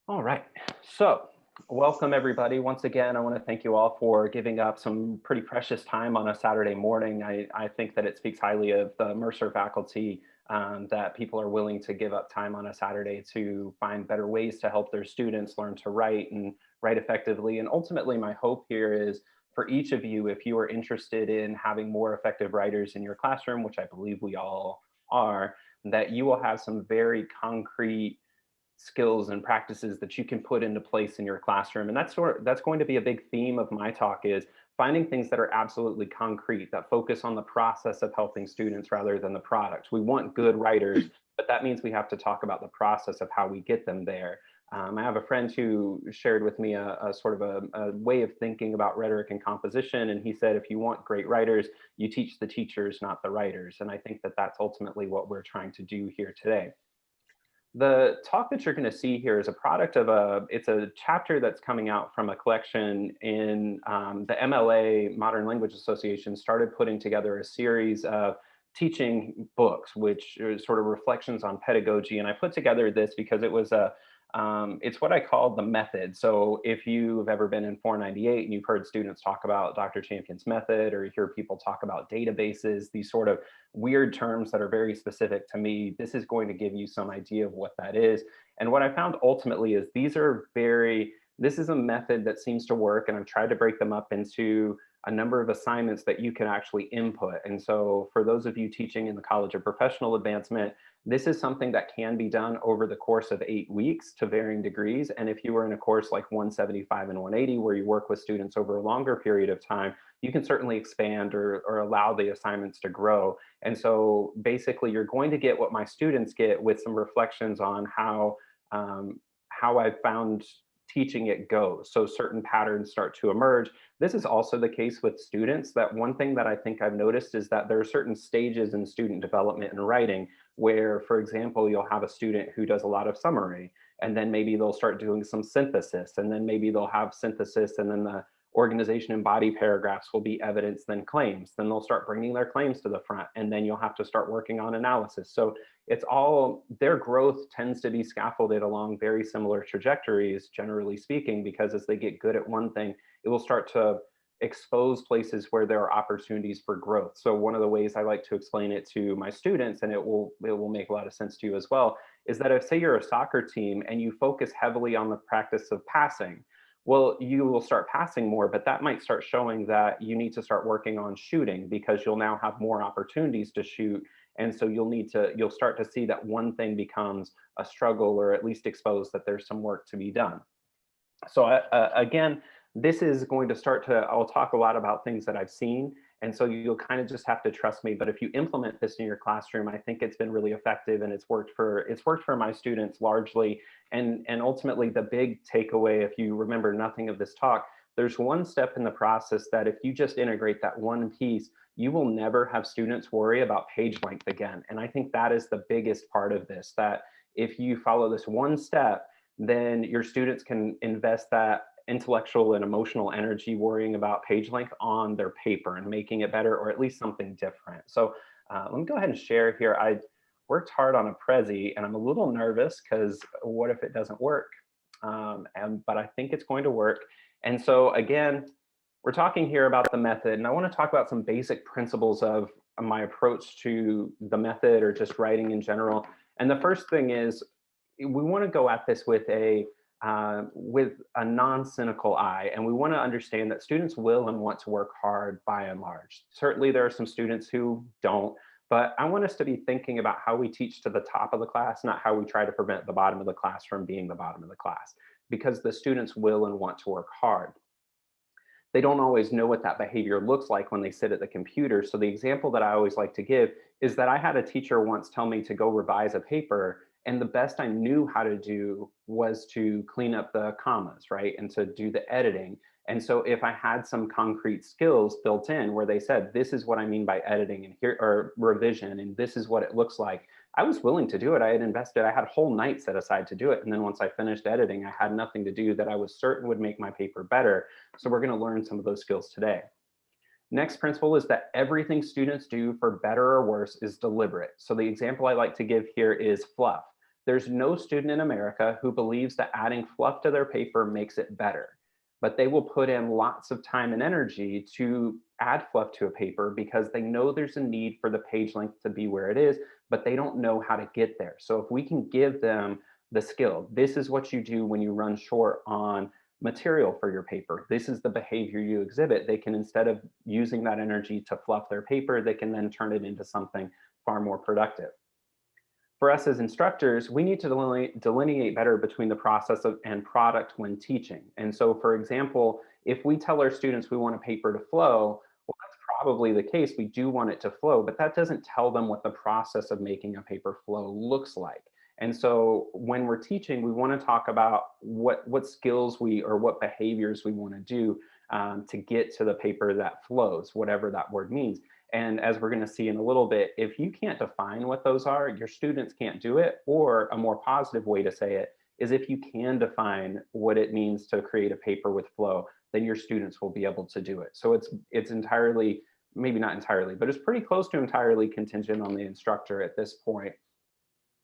All right, so welcome everybody. Once again, I want to thank you all for giving up some pretty precious time on a Saturday morning. I think that it speaks highly of the Mercer faculty that people are willing to give up time on a Saturday to find better ways to help their students learn to write and write effectively. And ultimately, my hope here is for each of you, if you are interested in having more effective writers in your classroom, which I believe we all are, that you will have some very concrete skills and practices that you can put into place in your classroom. And that's going to be a big theme of my talk, is finding things that are absolutely concrete, that focus on the process of helping students rather than the product. We want good writers, but that means we have to talk about the process of how we get them there. I have a friend who shared with me a sort of a way of thinking about rhetoric and composition. And he said, if you want great writers, you teach the teachers, not the writers. And I think that that's ultimately what we're trying to do here today. The talk that you're going to see here is a product of it's a chapter that's coming out from a collection in the MLA, Modern Language Association, started putting together a series of teaching books, which is sort of reflections on pedagogy. And I put together this because it's what I call the method. So if you've ever been in 498 and you've heard students talk about Dr. Champion's method, or you hear people talk about databases, these sort of weird terms that are very specific to me, this is going to give you some idea of what that is. And what I found ultimately is this is a method that seems to work, and I've tried to break them up into a number of assignments that you can actually input. And so for those of you teaching in the College of Professional Advancement, this is something that can be done over the course of 8 weeks to varying degrees. And if you were in a course like 175 and 180, where you work with students over a longer period of time, you can certainly expand or allow the assignments to grow. And so basically, you're going to get what my students get, with some reflections on how I found teaching it goes. So certain patterns start to emerge. This is also the case with students. That one thing that I think I've noticed is that there are certain stages in student development and writing where, for example, you'll have a student who does a lot of summary, and then maybe they'll start doing some synthesis, and then maybe they'll have synthesis, and then the organization and body paragraphs will be evidence, then claims. Then they'll start bringing their claims to the front, and then you'll have to start working on analysis. So it's all, their growth tends to be scaffolded along very similar trajectories, generally speaking, because as they get good at one thing, it will start to expose places where there are opportunities for growth. So one of the ways I like to explain it to my students, and it will make a lot of sense to you as well, is that if, say, you're a soccer team and you focus heavily on the practice of passing, well, you will start passing more, but that might start showing that you need to start working on shooting, because you'll now have more opportunities to shoot. And so you'll start to see that one thing becomes a struggle, or at least expose that there's some work to be done. So again, this is going to I'll talk a lot about things that I've seen. And so you'll kind of just have to trust me. But if you implement this in your classroom, I think it's been really effective, and it's worked for my students largely. And ultimately, the big takeaway, if you remember nothing of this talk, there's one step in the process that if you just integrate that one piece, you will never have students worry about page length again. And I think that is the biggest part of this, that if you follow this one step, then your students can invest that intellectual and emotional energy worrying about page length on their paper and making it better, or at least something different. So let me go ahead and share here. I worked hard on a Prezi, and I'm a little nervous because what if it doesn't work? But I think it's going to work. And so again, we're talking here about the method, and I want to talk about some basic principles of my approach to the method, or just writing in general. And the first thing is, we want to go at this with a non-cynical eye, and we want to understand that students will and want to work hard by and large. Certainly, there are some students who don't, but I want us to be thinking about how we teach to the top of the class, not how we try to prevent the bottom of the class from being the bottom of the class, because the students will and want to work hard. They don't always know what that behavior looks like when they sit at the computer. So the example that I always like to give is that I had a teacher once tell me to go revise a paper, and the best I knew how to do was to clean up the commas, right? And to do the editing. And so if I had some concrete skills built in where they said, this is what I mean by editing and here, or revision, and this is what it looks like, I was willing to do it. I had invested, I had whole nights set aside to do it. And then once I finished editing, I had nothing to do that I was certain would make my paper better. So we're going to learn some of those skills today. Next principle is that everything students do, for better or worse, is deliberate. So the example I like to give here is fluff. There's no student in America who believes that adding fluff to their paper makes it better, but they will put in lots of time and energy to add fluff to a paper because they know there's a need for the page length to be where it is, but they don't know how to get there. So if we can give them the skill, this is what you do when you run short on material for your paper. This is the behavior you exhibit. They can, instead of using that energy to fluff their paper, they can then turn it into something far more productive. For us as instructors, we need to delineate better between the process and product when teaching. And so, for example, if we tell our students we want a paper to flow, well, that's probably the case. We do want it to flow, but that doesn't tell them what the process of making a paper flow looks like. And so when we're teaching, we want to talk about what skills or what behaviors we want to do to get to the paper that flows, whatever that word means. And as we're going to see in a little bit, if you can't define what those are, your students can't do it. Or a more positive way to say it is, if you can define what it means to create a paper with flow, then your students will be able to do it. So it's entirely, maybe not entirely, but it's pretty close to entirely contingent on the instructor at this point.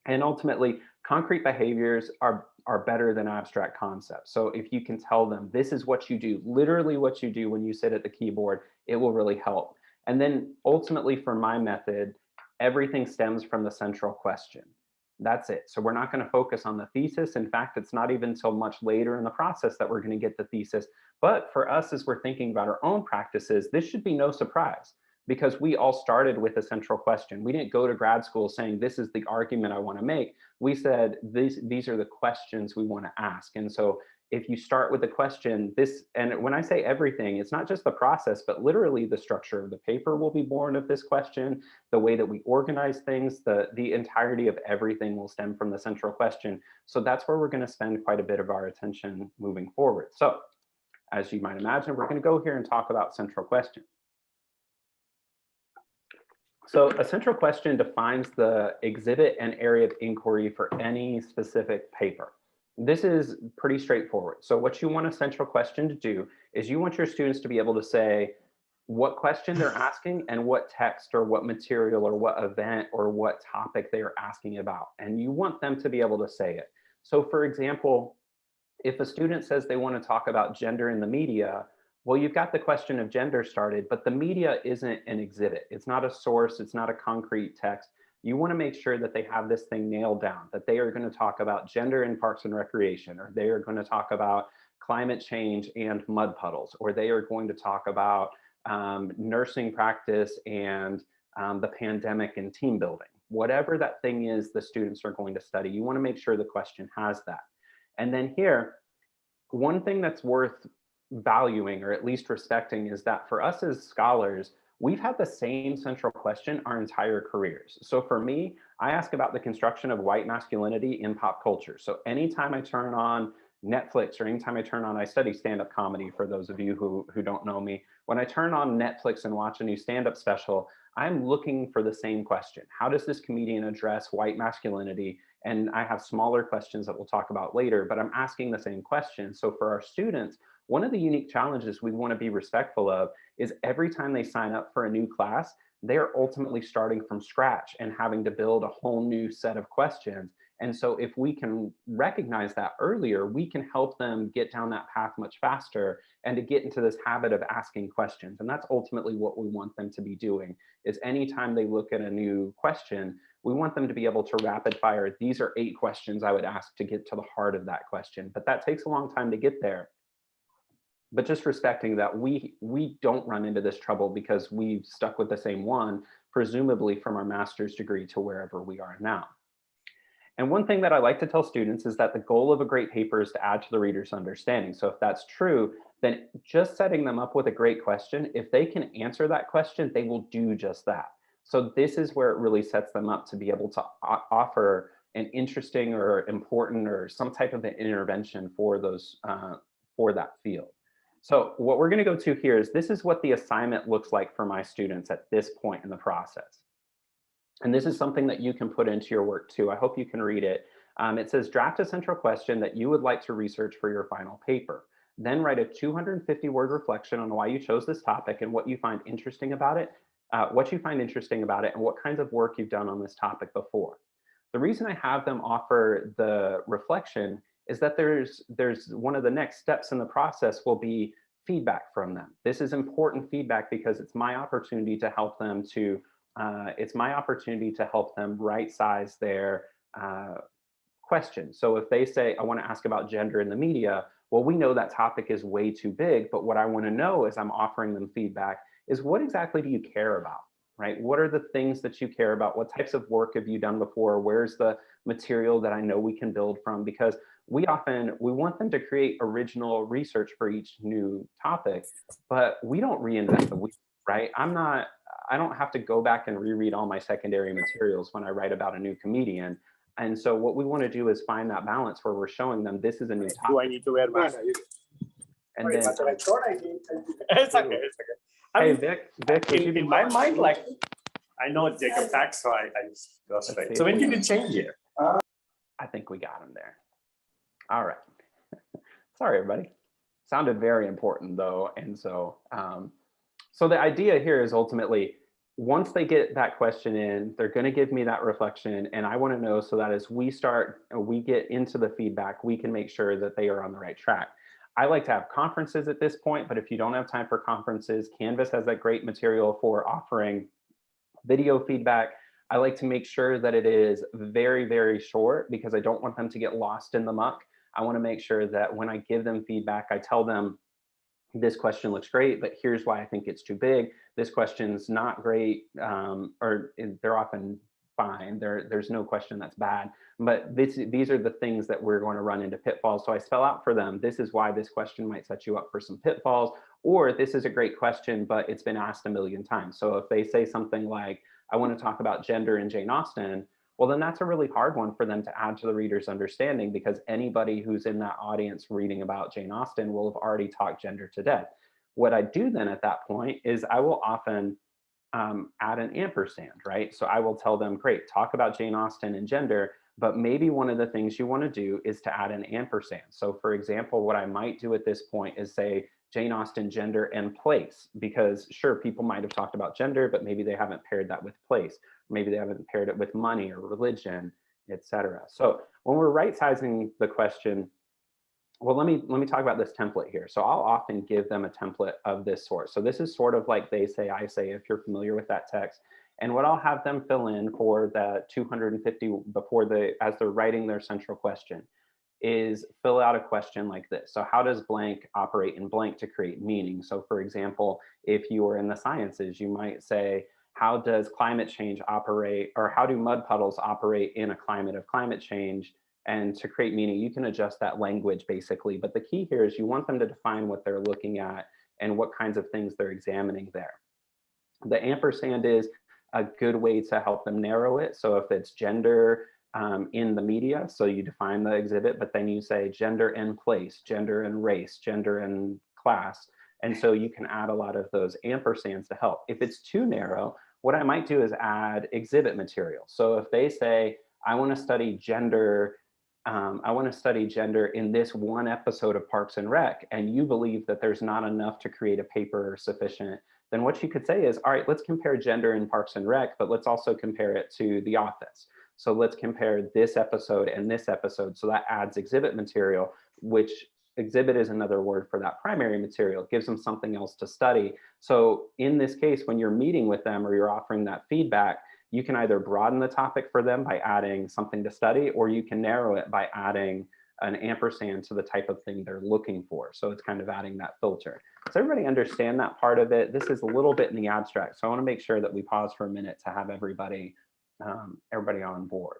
And ultimately, concrete behaviors are better than abstract concepts. So if you can tell them, this is what you do, literally what you do when you sit at the keyboard, it will really help. And then ultimately, for my method, everything stems from the central question. That's it. So we're not going to focus on the thesis. In fact, it's not even until much later in the process that we're going to get the thesis. But for us, as we're thinking about our own practices, this should be no surprise, because we all started with a central question. We didn't go to grad school saying, this is the argument I want to make. We said, these are the questions we want to ask. And so if you start with the question, and when I say everything, it's not just the process, but literally the structure of the paper will be born of this question. The way that we organize things, the entirety of everything will stem from the central question. So that's where we're going to spend quite a bit of our attention moving forward. So as you might imagine, we're going to go here and talk about central question. So a central question defines the exhibit and area of inquiry for any specific paper. This is pretty straightforward. So what you want a central question to do is you want your students to be able to say what question they're asking and what text or what material or what event or what topic they are asking about. And you want them to be able to say it. So for example, if a student says they want to talk about gender in the media, well, you've got the question of gender started, but the media isn't an exhibit. It's not a source. It's not a concrete text. You want to make sure that they have this thing nailed down, that they are going to talk about gender in parks and recreation, or they are going to talk about climate change and mud puddles, or they are going to talk about nursing practice and the pandemic and team building. Whatever that thing is the students are going to study, you want to make sure the question has that. And then here, one thing that's worth valuing, or at least respecting, is that for us as scholars, we've had the same central question our entire careers. So for me, I ask about the construction of white masculinity in pop culture. So anytime I turn on Netflix, or anytime I study stand-up comedy, for those of you who don't know me, when I turn on Netflix and watch a new stand-up special, I'm looking for the same question. How does this comedian address white masculinity? And I have smaller questions that we'll talk about later, but I'm asking the same question. So for our students, one of the unique challenges we want to be respectful of is every time they sign up for a new class, they're ultimately starting from scratch and having to build a whole new set of questions. And so if we can recognize that earlier, we can help them get down that path much faster and to get into this habit of asking questions. And that's ultimately what we want them to be doing, is anytime they look at a new question, we want them to be able to rapid fire. These are 8 questions I would ask to get to the heart of that question. But that takes a long time to get there. But just respecting that we don't run into this trouble because we've stuck with the same one, presumably from our master's degree to wherever we are now. And one thing that I like to tell students is that the goal of a great paper is to add to the reader's understanding. So if that's true, then just setting them up with a great question, if they can answer that question, they will do just that. So this is where it really sets them up to be able to offer an interesting or important or some type of an intervention for those for that field. So what we're going to go to here is, this is what the assignment looks like for my students at this point in the process. And this is something that you can put into your work too. I hope you can read it. It says, draft a central question that you would like to research for your final paper. Then write a 250-word reflection on why you chose this topic and what you find interesting about it, and what kinds of work you've done on this topic before. The reason I have them offer the reflection is that there's one of the next steps in the process will be feedback from them. This is important feedback because it's my opportunity to help them to it's my opportunity to help them right size their uh, question. So if they say, I want to ask about gender in the media, well, we know that topic is way too big, but what I want to know as I'm offering them feedback is what exactly do you care about, right? What are the things that you care about? What types of work have you done before? Where's the material that I know we can build from? Because we want them to create original research for each new topic, but we don't reinvent the wheel, right? I don't have to go back and reread all my secondary materials when I write about a new comedian. And so what we want to do is find that balance where we're showing them this is a new topic. Do I need to wear mask? And then, It's okay. It's okay. hey, Vic, would you be in my mind, like, I know Jacob Tax, so I just go straight. So when did you change it? I think we got him there. All right. Sorry, everybody. Sounded very important though. And so, so the idea here is ultimately, once they get that question in, they're going to give me that reflection. And I want to know so that as we get into the feedback, we can make sure that they are on the right track. I like to have conferences at this point, but if you don't have time for conferences, Canvas has that great material for offering video feedback. I like to make sure that it is very, very short because I don't want them to get lost in the muck. I want to make sure that when I give them feedback, I tell them, this question looks great, but here's why I think it's too big. This question's not great, or they're often fine. There's no question that's bad, but these are the things that we're going to run into pitfalls. So I spell out for them, this is why this question might set you up for some pitfalls, or this is a great question, but it's been asked a million times. So if they say something like, I want to talk about gender in Jane Austen, well, then that's a really hard one for them to add to the reader's understanding because anybody who's in that audience reading about Jane Austen will have already talked gender to death. What I do then at that point is I will often add an ampersand, right? So I will tell them, great, talk about Jane Austen and gender, but maybe one of the things you want to do is to add an ampersand. So for example, what I might do at this point is say, Jane Austen, gender, and place, because sure, people might have talked about gender, but maybe they haven't paired that with place. Maybe they haven't paired it with money or religion, etc. So when we're right sizing the question, well, let me talk about this template here. So I'll often give them a template of this sort. So this is sort of like they say, I say, if you're familiar with that text. And what I'll have them fill in for the 250 as they're writing their central question is fill out a question like this. So how does blank operate in blank to create meaning? So for example, if you are in the sciences, you might say, how does climate change operate, or how do mud puddles operate in a climate of climate change? And to create meaning, you can adjust that language basically. But the key here is you want them to define what they're looking at and what kinds of things they're examining there. The ampersand is a good way to help them narrow it. So if it's gender in the media, so you define the exhibit, but then you say gender and place, gender and race, gender and class. And so you can add a lot of those ampersands to help. If it's too narrow, what I might do is add exhibit material. So if they say, I want to study gender in this one episode of Parks and Rec, and you believe that there's not enough to create a paper sufficient, then what you could say is, all right, let's compare gender in Parks and Rec, but let's also compare it to The Office. So let's compare this episode and this episode. So that adds exhibit material, which exhibit is another word for that primary material. It gives them something else to study. So in this case, when you're meeting with them or you're offering that feedback, you can either broaden the topic for them by adding something to study, or you can narrow it by adding an ampersand to the type of thing they're looking for. So it's kind of adding that filter. Does everybody understand that part of it? This is a little bit in the abstract. So I want to make sure that we pause for a minute to have everybody on board.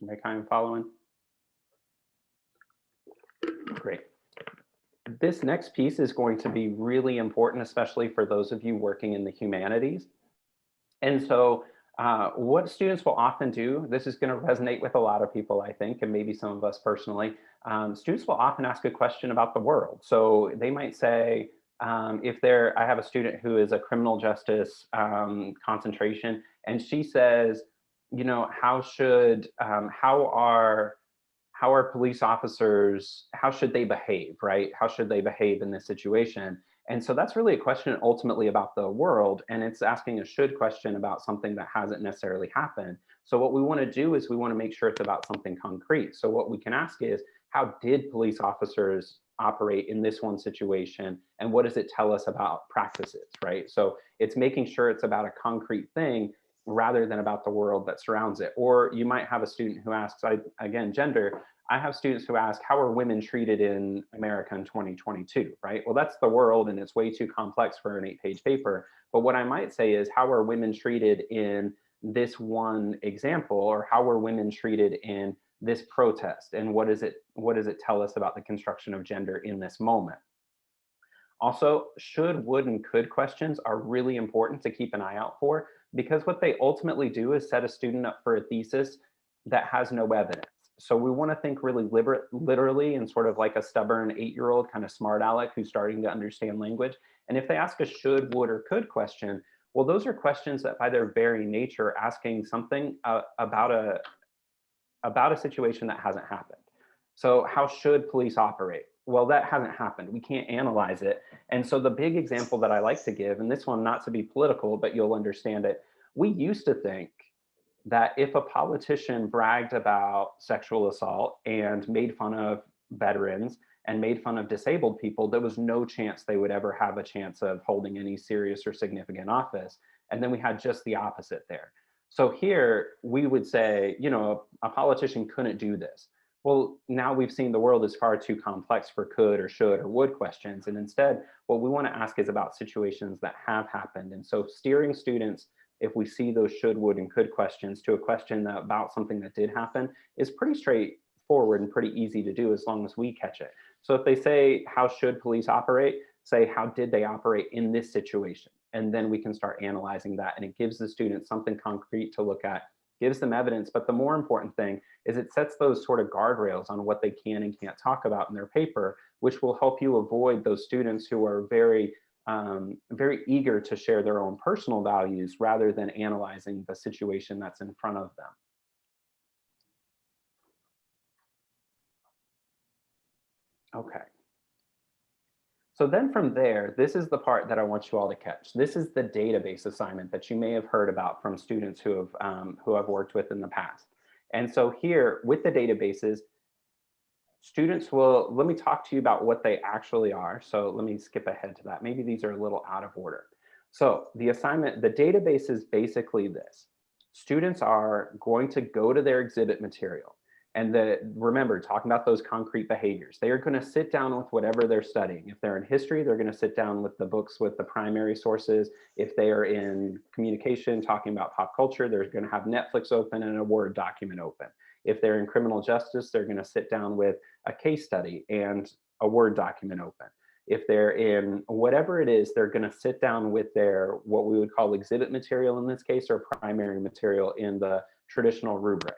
Am I kind of following? Great. This next piece is going to be really important, especially for those of you working in the humanities. And so what students will often do, this is going to resonate with a lot of people, I think, and maybe some of us personally. Students will often ask a question about the world. So they might say, I have a student who is a criminal justice concentration, and she says, you know, how are police officers, how should they behave, right? How should they behave in this situation? And so that's really a question ultimately about the world, and it's asking a should question about something that hasn't necessarily happened. So what we want to do is we want to make sure it's about something concrete. So what we can ask is, how did police officers operate in this one situation, and what does it tell us about practices, right? So it's making sure it's about a concrete thing rather than about the world that surrounds it. Or you might have a student who asks, again, gender, I have students who ask, how are women treated in America in 2022, right? Well, that's the world and it's way too complex for an 8-page paper. But what I might say is, how are women treated in this one example, or how are women treated in this protest? And what does it tell us about the construction of gender in this moment? Also, should, would, and could questions are really important to keep an eye out for, because what they ultimately do is set a student up for a thesis that has no evidence. So we want to think really literally and sort of like a stubborn 8-year-old kind of smart aleck who's starting to understand language. And if they ask a should, would, or could question, well, those are questions that by their very nature are asking something about a situation that hasn't happened. So how should police operate? Well, that hasn't happened. We can't analyze it. And so the big example that I like to give, and this one not to be political, but you'll understand it, we used to think that if a politician bragged about sexual assault and made fun of veterans and made fun of disabled people, there was no chance they would ever have a chance of holding any serious or significant office. And then we had just the opposite there. So here we would say, a politician couldn't do this. Well, now we've seen the world is far too complex for could or should or would questions. And instead, what we want to ask is about situations that have happened. And so steering students, if we see those should, would, and could questions, to a question about something that did happen, is pretty straightforward and pretty easy to do as long as we catch it. So if they say, how should police operate? Say, how did they operate in this situation? And then we can start analyzing that. And it gives the students something concrete to look at, gives them evidence. But the more important thing is it sets those sort of guardrails on what they can and can't talk about in their paper, which will help you avoid those students who are very eager to share their own personal values rather than analyzing the situation that's in front of them. Okay. So then from there, this is the part that I want you all to catch. This is the database assignment that you may have heard about from students who I've worked with in the past. And so here with the databases, students will, let me talk to you about what they actually are. So let me skip ahead to that. Maybe these are a little out of order. So the assignment, the database is basically this. Students are going to go to their exhibit material. And remember, talking about those concrete behaviors, they are going to sit down with whatever they're studying. If they're in history, they're going to sit down with the books with the primary sources. If they are in communication, talking about pop culture, they're going to have Netflix open and a Word document open. If they're in criminal justice, they're going to sit down with a case study and a Word document open. If they're in whatever it is, they're going to sit down with their, what we would call exhibit material in this case, or primary material in the traditional rubric.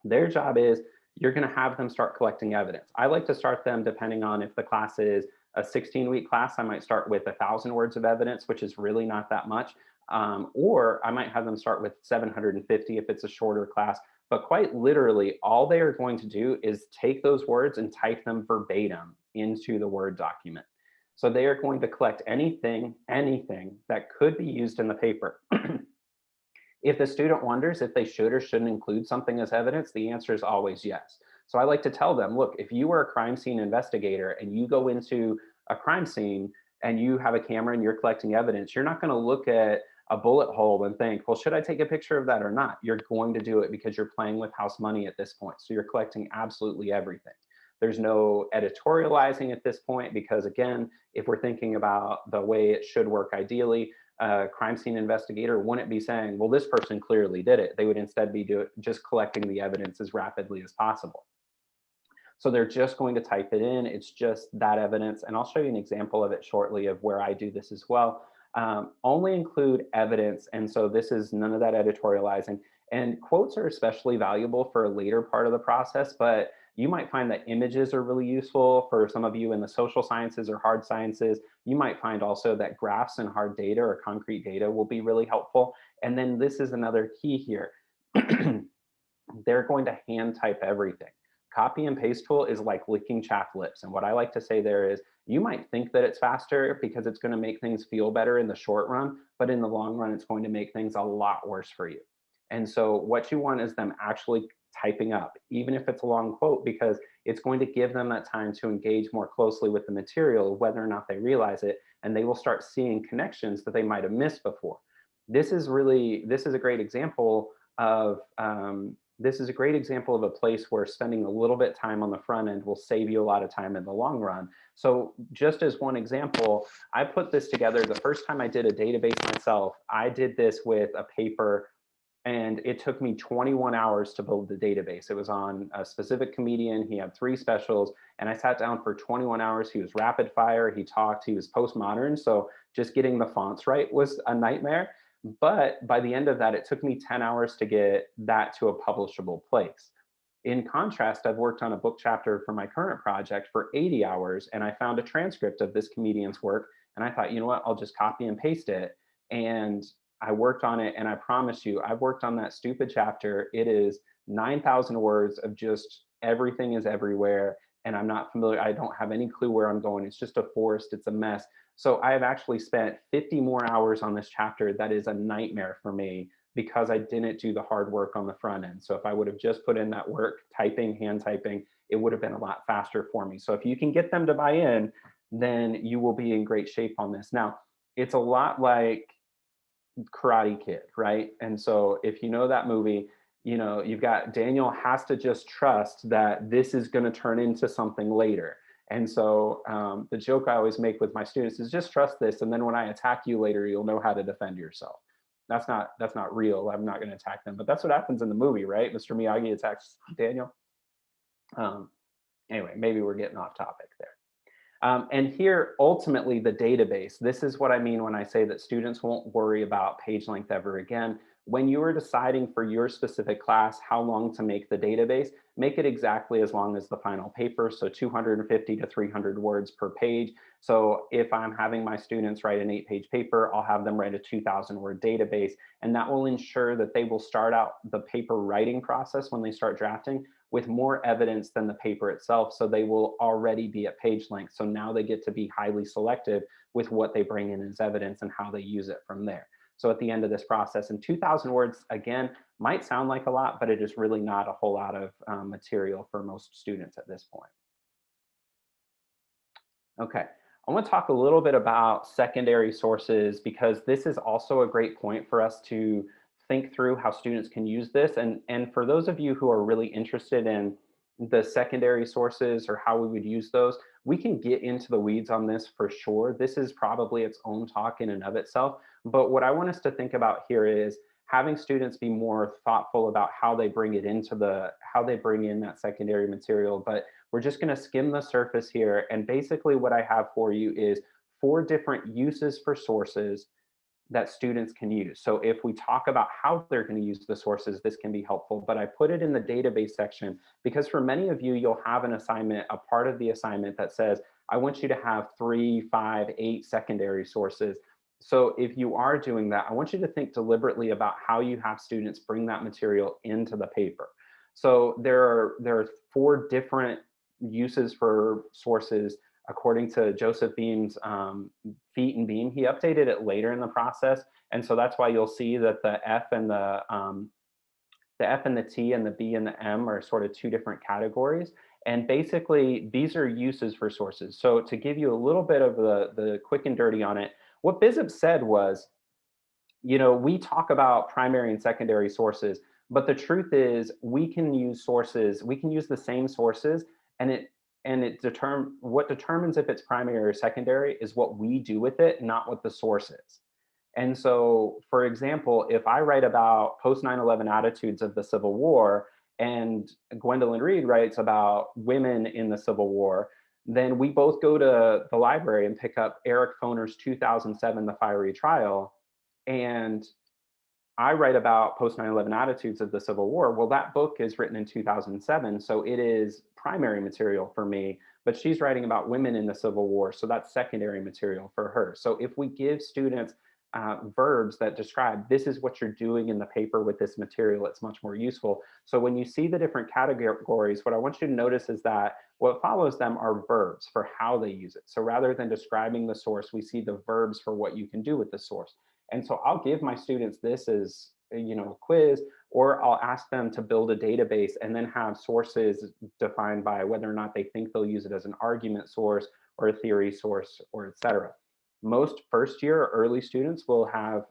Their job is, you're going to have them start collecting evidence. I like to start them, depending on if the class is a 16-week class, I might start with 1,000 words of evidence, which is really not that much. Or I might have them start with 750 if it's a shorter class. But quite literally, all they are going to do is take those words and type them verbatim into the Word document. So they are going to collect anything that could be used in the paper. If the student wonders if they should or shouldn't include something as evidence, the answer is always yes. So I like to tell them, look, if you are a crime scene investigator and you go into a crime scene and you have a camera and you're collecting evidence, you're not going to look at a bullet hole and think, well, should I take a picture of that or not? You're going to do it because you're playing with house money at this point. So you're collecting absolutely everything. There's no editorializing at this point because, again, if we're thinking about the way it should work ideally, a crime scene investigator wouldn't be saying, well, this person clearly did it. They would instead be just collecting the evidence as rapidly as possible. So they're just going to type it in. It's just that evidence. And I'll show you an example of it shortly of where I do this as well. Only include evidence. And so this is none of that editorializing. And quotes are especially valuable for a later part of the process, but you might find that images are really useful for some of you in the social sciences or hard sciences. You might find also that graphs and hard data or concrete data will be really helpful. And then this is another key here. They're going to hand type everything. Copy and paste tool is like licking chapped lips. And what I like to say there is you might think that it's faster because it's going to make things feel better in the short run, but in the long run, it's going to make things a lot worse for you. And so what you want is them actually typing up, even if it's a long quote, because it's going to give them that time to engage more closely with the material, whether or not they realize it, and they will start seeing connections that they might have missed before. This is a great example of this is a great example of a place where spending a little bit time on the front end will save you a lot of time in the long run. So just as one example, I put this together the first time I did a database myself. I did this with a paper and it took me 21 hours to build the database. It was on a specific comedian. He had 3 specials, and I sat down for 21 hours. He was rapid fire. He talked. He was postmodern. So just getting the fonts right was a nightmare. But by the end of that, it took me 10 hours to get that to a publishable place. In contrast, I've worked on a book chapter for my current project for 80 hours, and I found a transcript of this comedian's work. And I thought, you know what, I'll just copy and paste it. And I worked on it, and I promise you, I've worked on that stupid chapter. It is 9,000 words of just everything is everywhere, and I'm not familiar. I don't have any clue where I'm going. It's just a forest. It's a mess. So I have actually spent 50 more hours on this chapter. That is a nightmare for me because I didn't do the hard work on the front end. So if I would have just put in that work, typing, hand typing, it would have been a lot faster for me. So if you can get them to buy in, then you will be in great shape on this. Now, it's a lot like Karate Kid, right? And so if you know that movie, you know, you've got Daniel has to just trust that this is going to turn into something later. And so the joke I always make with my students is just trust this, and then when I attack you later, you'll know how to defend yourself. That's not real. I'm not going to attack them, but that's what happens in the movie, right? Mr. Miyagi attacks Daniel. Anyway, maybe we're getting off topic there. And here, ultimately, the database. This is what I mean when I say that students won't worry about page length ever again. When you are deciding for your specific class how long to make the database, make it exactly as long as the final paper, so 250 to 300 words per page. So if I'm having my students write an 8-page paper, I'll have them write a 2,000-word database, and that will ensure that they will start out the paper writing process when they start drafting with more evidence than the paper itself, so they will already be at page length. So now they get to be highly selective with what they bring in as evidence and how they use it from there. So at the end of this process, and 2,000 words, again, might sound like a lot, but it is really not a whole lot of material for most students at this point. Okay, I want to talk a little bit about secondary sources because this is also a great point for us to think through how students can use this. And for those of you who are really interested in the secondary sources or how we would use those, we can get into the weeds on this for sure. This is probably its own talk in and of itself. But what I want us to think about here is having students be more thoughtful about how they bring it into how they bring in that secondary material. But we're just going to skim the surface here. And basically what I have for you is 4 different uses for sources that students can use. So if we talk about how they're going to use the sources, this can be helpful, but I put it in the database section because for many of you, you'll have an assignment, a part of the assignment that says, I want you to have 3, 5, 8 secondary sources. So if you are doing that, I want you to think deliberately about how you have students bring that material into the paper. So there are 4 different uses for sources according to Joseph Beam's Feet and Beam. He updated it later in the process, and so that's why you'll see that the F and the T and the B and the M are sort of 2 different categories. And basically, these are uses for sources. So to give you a little bit of the quick and dirty on it, what Bizup said was, you know, we talk about primary and secondary sources, but the truth is we can use sources, we can use the same sources, and what determines if it's primary or secondary is what we do with it, not what the source is. And so, for example, if I write about post 9/11 attitudes of the Civil War and Gwendolyn Reed writes about women in the Civil War, then we both go to the library and pick up Eric Foner's 2007 The Fiery Trial, and I write about post 9/11 attitudes of the Civil War. Well, that book is written in 2007, so it is primary material for me, but she's writing about women in the Civil War, so that's secondary material for her. So if we give students verbs that describe this is what you're doing in the paper with this material. It's much more useful. So when you see the different categories, what I want you to notice is that what follows them are verbs for how they use it. So rather than describing the source, we see the verbs for what you can do with the source. And so I'll give my students this as a quiz, or I'll ask them to build a database and then have sources defined by whether or not they think they'll use it as an argument source or a theory source, or et cetera. Most first year or early students will have,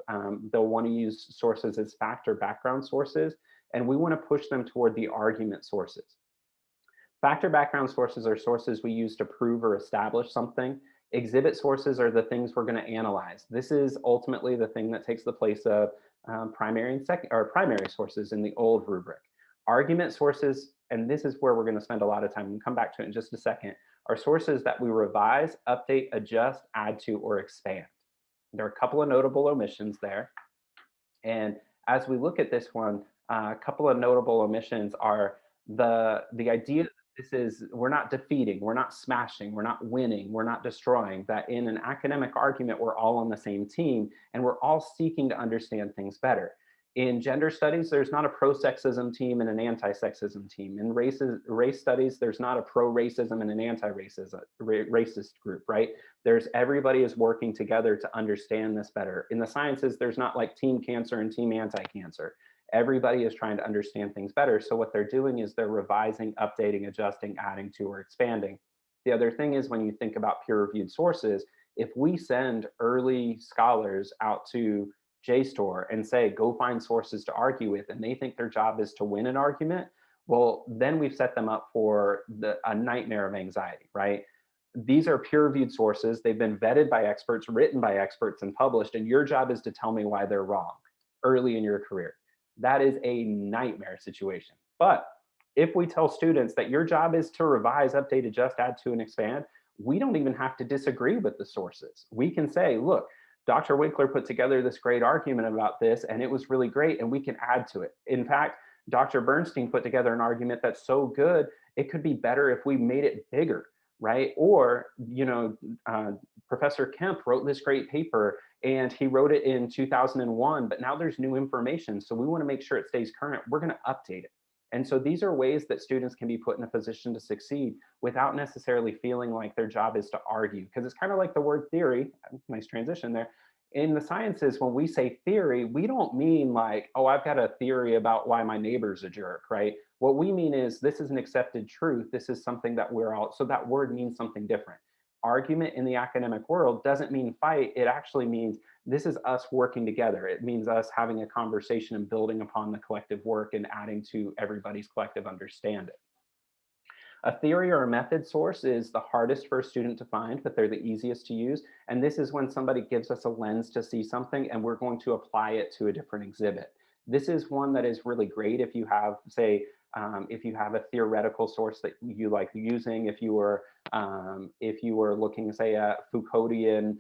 they'll want to use sources as fact or background sources, and we want to push them toward the argument sources. Fact or background sources are sources we use to prove or establish something. Exhibit sources are the things we're going to analyze. This is ultimately the thing that takes the place of primary and second or primary sources in the old rubric. Argument sources, and this is where we're going to spend a lot of time, and come back to it in just a second, are sources that we revise, update, adjust, add to, or expand. There are a couple of notable omissions there. And as we look at this one, a couple of notable omissions are the idea that we're not defeating, we're not smashing, we're not winning, we're not destroying, that in an academic argument, we're all on the same team and we're all seeking to understand things better. In gender studies, there's not a pro-sexism team and an anti-sexism team. In race studies, there's not a pro-racism and an anti-racist group, right? Everybody is working together to understand this better. In the sciences, there's not like team cancer and team anti-cancer. Everybody is trying to understand things better. So what they're doing is they're revising, updating, adjusting, adding to, or expanding. The other thing is when you think about peer-reviewed sources, if we send early scholars out to JSTOR and say, go find sources to argue with, and they think their job is to win an argument, well, then we've set them up for a nightmare of anxiety, right? These are peer-reviewed sources. They've been vetted by experts, written by experts, and published, and your job is to tell me why they're wrong early in your career. That is a nightmare situation. But if we tell students that your job is to revise, update, adjust, add to, and expand, we don't even have to disagree with the sources. We can say, look, Dr. Winkler put together this great argument about this, and it was really great, and we can add to it. In fact, Dr. Bernstein put together an argument that's so good, it could be better if we made it bigger, right? Or, Professor Kemp wrote this great paper, and he wrote it in 2001, but now there's new information, so we want to make sure it stays current. We're going to update it. And so these are ways that students can be put in a position to succeed without necessarily feeling like their job is to argue, because it's kind of like the word theory, nice transition there. In the sciences, when we say theory, we don't mean like, oh, I've got a theory about why my neighbor's a jerk, right? What we mean is this is an accepted truth. This is something that we're all, so that word means something different. Argument in the academic world doesn't mean fight. It actually means this is us working together. It means us having a conversation and building upon the collective work and adding to everybody's collective understanding. A theory or a method source is the hardest for a student to find, but they're the easiest to use. And this is when somebody gives us a lens to see something and we're going to apply it to a different exhibit. This is one that is really great if you have, say, if you have a theoretical source that you like using, if you were looking, say, at Foucauldian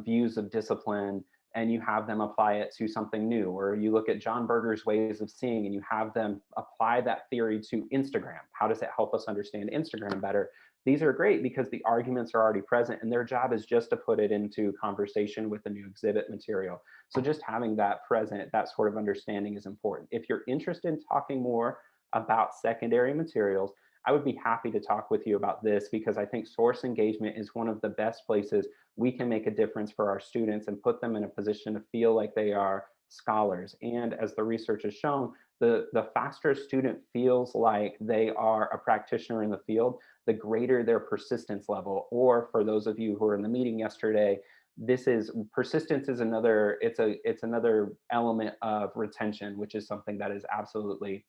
views of discipline, and you have them apply it to something new, or you look at John Berger's ways of seeing and you have them apply that theory to Instagram. How does it help us understand Instagram better? These are great because the arguments are already present and their job is just to put it into conversation with the new exhibit material. So just having that present, that sort of understanding is important. If you're interested in talking more about secondary materials, I would be happy to talk with you about this because I think source engagement is one of the best places we can make a difference for our students and put them in a position to feel like they are scholars. And as the research has shown, the faster a student feels like they are a practitioner in the field, the greater their persistence level. Or for those of you who were in the meeting yesterday, persistence is another, it's another element of retention, which is something that is absolutely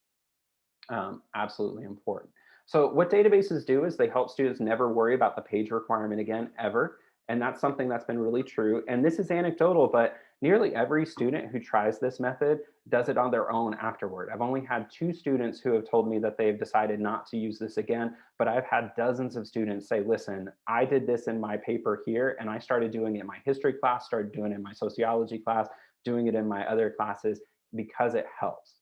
important. So what databases do is they help students never worry about the page requirement again, ever. And that's something that's been really true. And this is anecdotal, but nearly every student who tries this method does it on their own afterward. I've only had 2 students who have told me that they've decided not to use this again, but I've had dozens of students say, listen, I did this in my paper here, and I started doing it in my history class, started doing it in my sociology class, doing it in my other classes because it helps.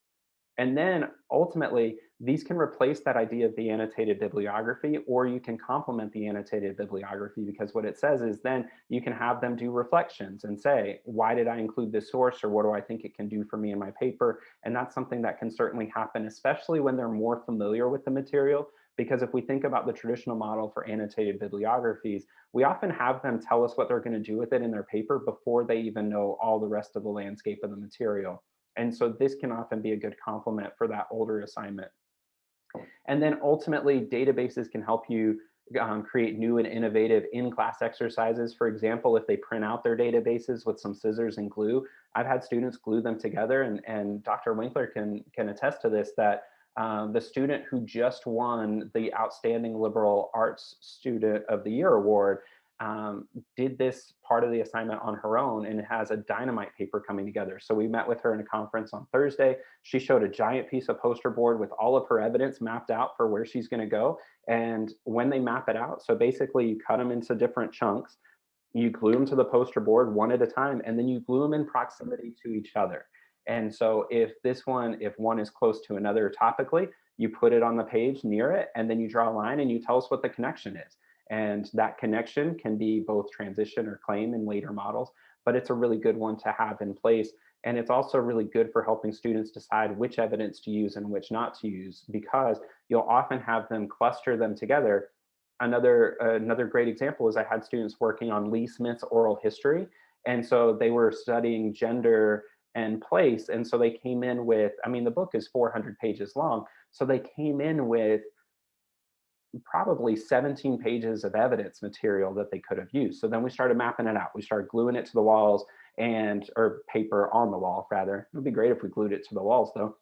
And then ultimately, These can replace that idea of the annotated bibliography, or you can complement the annotated bibliography, because what it says is then you can have them do reflections and say, why did I include this source, or what do I think it can do for me in my paper? And that's something that can certainly happen, especially when they're more familiar with the material. Because if we think about the traditional model for annotated bibliographies, we often have them tell us what they're going to do with it in their paper before they even know all the rest of the landscape of the material. And so this can often be a good complement for that older assignment. And then ultimately, databases can help you create new and innovative in-class exercises. For example, if they print out their databases with some scissors and glue, I've had students glue them together, and Dr. Winkler can attest to this, that the student who just won the Outstanding Liberal Arts Student of the Year award did this part of the assignment on her own, and has a dynamite paper coming together. So we met with her in a conference on Thursday. She showed a giant piece of poster board with all of her evidence mapped out for where she's going to go. And when they map it out, so basically you cut them into different chunks, you glue them to the poster board one at a time, and then you glue them in proximity to each other. And so if one is close to another topically, you put it on the page near it, and then you draw a line and you tell us what the connection is. And that connection can be both transition or claim in later models, but it's a really good one to have in place. And it's also really good for helping students decide which evidence to use and which not to use, because you'll often have them cluster them together. Another great example is I had students working on Lee Smith's oral history. And so they were studying gender and place. And so they came in with, I mean, the book is 400 pages long. So they came in with probably 17 pages of evidence material that they could have used. So then we started mapping it out. We started gluing it to the walls, or paper on the wall, rather. It would be great if we glued it to the walls, though.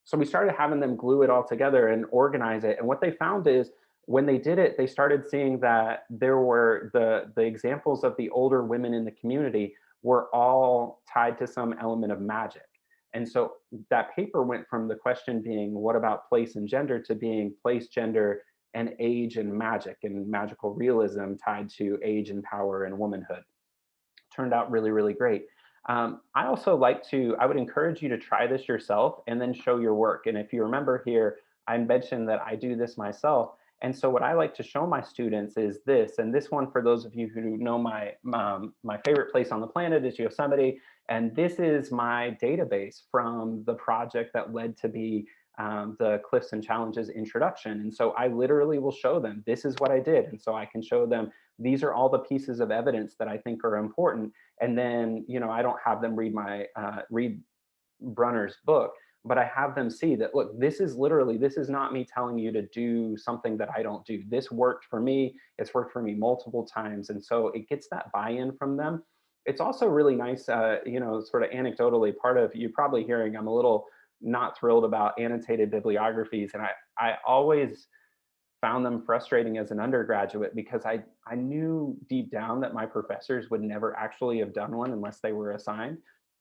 So we started having them glue it all together and organize it. And what they found is, when they did it, they started seeing that there were the examples of the older women in the community were all tied to some element of magic. And so that paper went from the question being, what about place and gender, to being place, gender, and age and magic, and magical realism tied to age and power and womanhood. Turned out really, really great. I would encourage you to try this yourself and then show your work. And if you remember here, I mentioned that I do this myself. And so what I like to show my students is this, and this one, for those of you who know my favorite place on the planet is Yosemite. And this is my database from the project that led to be the Cliffs and Challenges introduction. And so I literally will show them, this is what I did. And so I can show them, these are all the pieces of evidence that I think are important. And then, I don't have them read Brunner's book, but I have them see that, look, this is not me telling you to do something that I don't do. This worked for me. It's worked for me multiple times. And so it gets that buy-in from them. It's also really nice, sort of anecdotally, part of you probably hearing I'm a little not thrilled about annotated bibliographies. And I always found them frustrating as an undergraduate, because I knew deep down that my professors would never actually have done one unless they were assigned.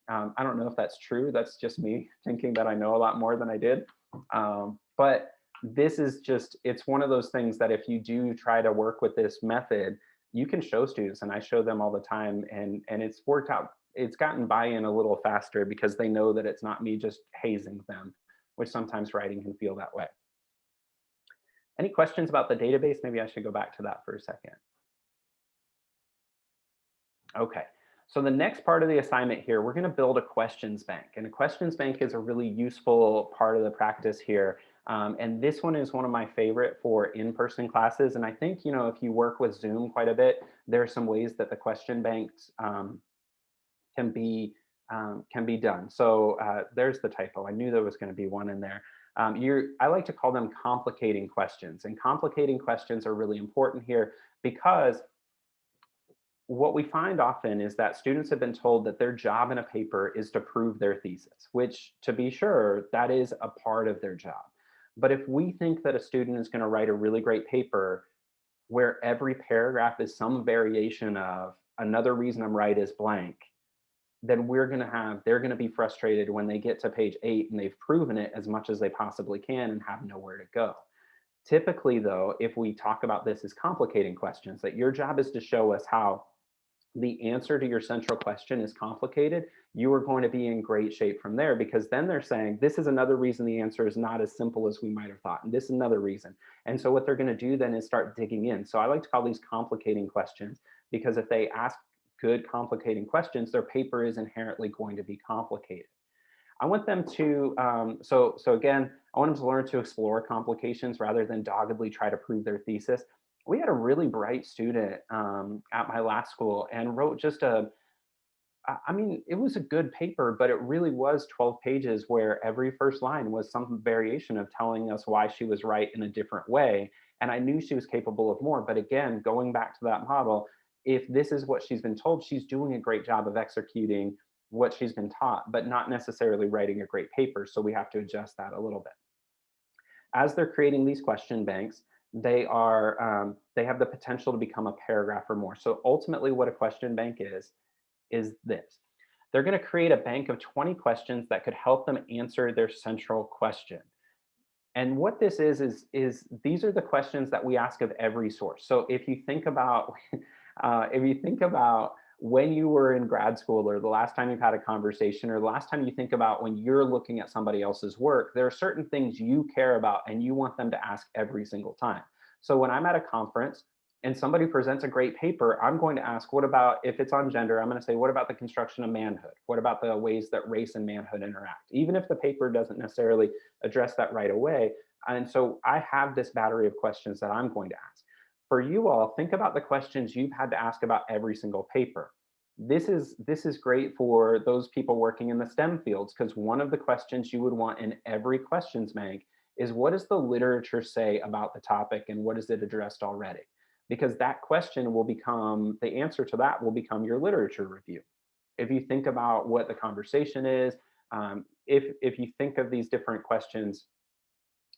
I don't know if that's true. That's just me thinking that I know a lot more than I did. But this is it's one of those things that if you do try to work with this method, you can show students, and I show them all the time, and it's worked out. It's gotten buy-in a little faster because they know that it's not me just hazing them, which sometimes writing can feel that way. Any questions about the database? Maybe I should go back to that for a second. Okay, so the next part of the assignment here, we're going to build a questions bank. And a questions bank is a really useful part of the practice here. And this one is one of my favorite for in-person classes. And I think, if you work with Zoom quite a bit, there are some ways that the question banks can be done. So there's the typo. I knew there was going to be one in there. I like to call them complicating questions. And complicating questions are really important here, because what we find often is that students have been told that their job in a paper is to prove their thesis, which, to be sure, that is a part of their job. But if we think that a student is going to write a really great paper where every paragraph is some variation of another reason I'm right is blank, then they're going to be frustrated when they get to page 8 and they've proven it as much as they possibly can and have nowhere to go. Typically, though, if we talk about this as complicating questions, that your job is to show us how the answer to your central question is complicated, you are going to be in great shape from there, because then they're saying, this is another reason the answer is not as simple as we might have thought. And this is another reason. And so what they're going to do then is start digging in. So I like to call these complicating questions, because if they ask good complicating questions, their paper is inherently going to be complicated. I want them to, so again, I want them to learn to explore complications rather than doggedly try to prove their thesis. We had a really bright student at my last school and wrote just I mean, it was a good paper, but it really was 12 pages where every first line was some variation of telling us why she was right in a different way. And I knew she was capable of more. But again, going back to that model, if this is what she's been told, she's doing a great job of executing what she's been taught, but not necessarily writing a great paper. So we have to adjust that a little bit. As they're creating these question banks, they have the potential to become a paragraph or more. So ultimately, what a question bank is this. They're going to create a bank of 20 questions that could help them answer their central question. And what this is these are the questions that we ask of every source. So if you think about, if you think about when you were in grad school, or the last time you've had a conversation, or the last time you think about when you're looking at somebody else's work, there are certain things you care about and you want them to ask every single time. So when I'm at a conference and somebody presents a great paper, I'm going to ask, what about, if it's on gender, I'm going to say, what about the construction of manhood? What about the ways that race and manhood interact? Even if the paper doesn't necessarily address that right away. And so I have this battery of questions that I'm going to ask. For you all, think about the questions you've had to ask about every single paper. This is great for those people working in the STEM fields, because one of the questions you would want in every questions bank is, what does the literature say about the topic and what is it addressed already? Because that question will become, the answer to that will become your literature review. If you think about what the conversation is, if you think of these different questions,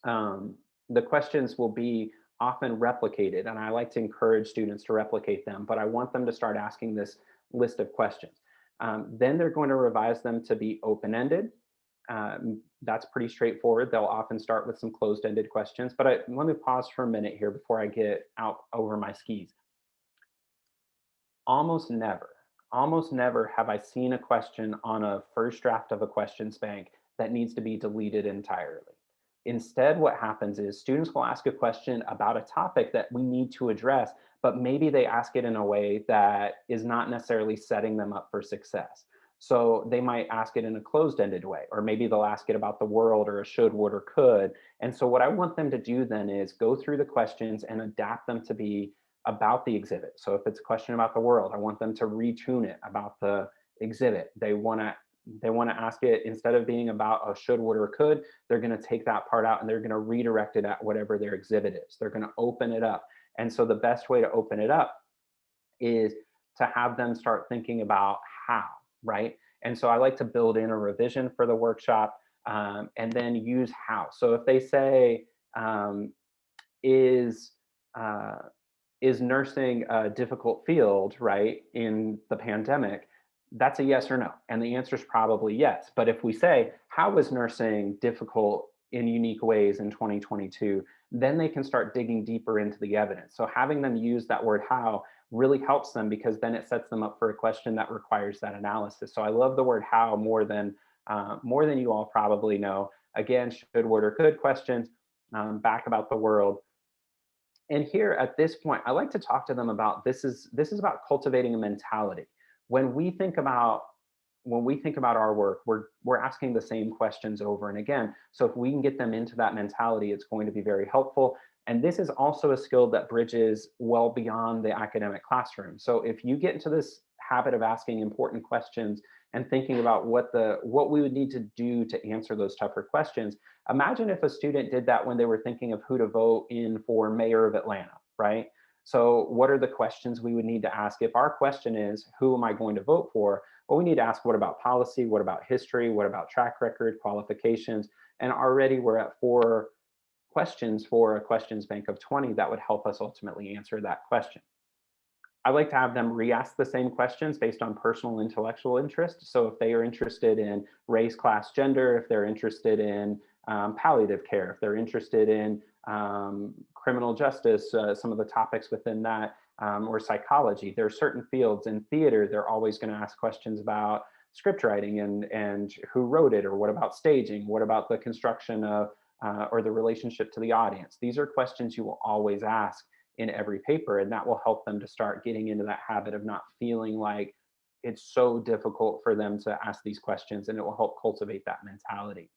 the questions will be often replicated, and I like to encourage students to replicate them, but I want them to start asking this list of questions. Then they're going to revise them to be open-ended. That's pretty straightforward. They'll often start with some closed-ended questions, but let me pause for a minute here before I get out over my skis. Almost never have I seen a question on a first draft of a questions bank that needs to be deleted entirely. Instead, what happens is students will ask a question about a topic that we need to address, but maybe they ask it in a way that is not necessarily setting them up for success. So they might ask it in a closed-ended way, or maybe they'll ask it about the world, or a should, would, or could. And so what I want them to do then is go through the questions and adapt them to be about the exhibit. So if it's a question about the world, I want them to retune it about the exhibit. They want to ask it, instead of being about a should, would, or could, they're going to take that part out and they're going to redirect it at whatever their exhibit is. They're going to open it up. And so the best way to open it up is to have them start thinking about how, right? And so I like to build in a revision for the workshop, and then use how. So if they say, is nursing a difficult field, right, in the pandemic? That's a yes or no. And the answer is probably yes. But if we say, how is nursing difficult in unique ways in 2022, then they can start digging deeper into the evidence. So having them use that word how really helps them, because then it sets them up for a question that requires that analysis. So I love the word how more than you all probably know. Again, should, would, or could questions, back about the world. And here at this point, I like to talk to them about, this is about cultivating a mentality. When we think about our work, we're asking the same questions over and again. So if we can get them into that mentality, it's going to be very helpful. And this is also a skill that bridges well beyond the academic classroom. So if you get into this habit of asking important questions and thinking about what we would need to do to answer those tougher questions, imagine if a student did that when they were thinking of who to vote in for mayor of Atlanta, right? So what are the questions we would need to ask? If our question is, who am I going to vote for? Well, we need to ask, what about policy? What about history? What about track record, qualifications? And already we're at 4 questions for a questions bank of 20 that would help us ultimately answer that question. I like to have them re-ask the same questions based on personal intellectual interest. So if they are interested in race, class, gender, if they're interested in palliative care, if they're interested in criminal justice, some of the topics within that, or psychology. There are certain fields in theater, they're always going to ask questions about script writing and who wrote it, or what about staging? What about the construction of or the relationship to the audience? These are questions you will always ask in every paper, and that will help them to start getting into that habit of not feeling like it's so difficult for them to ask these questions, and it will help cultivate that mentality.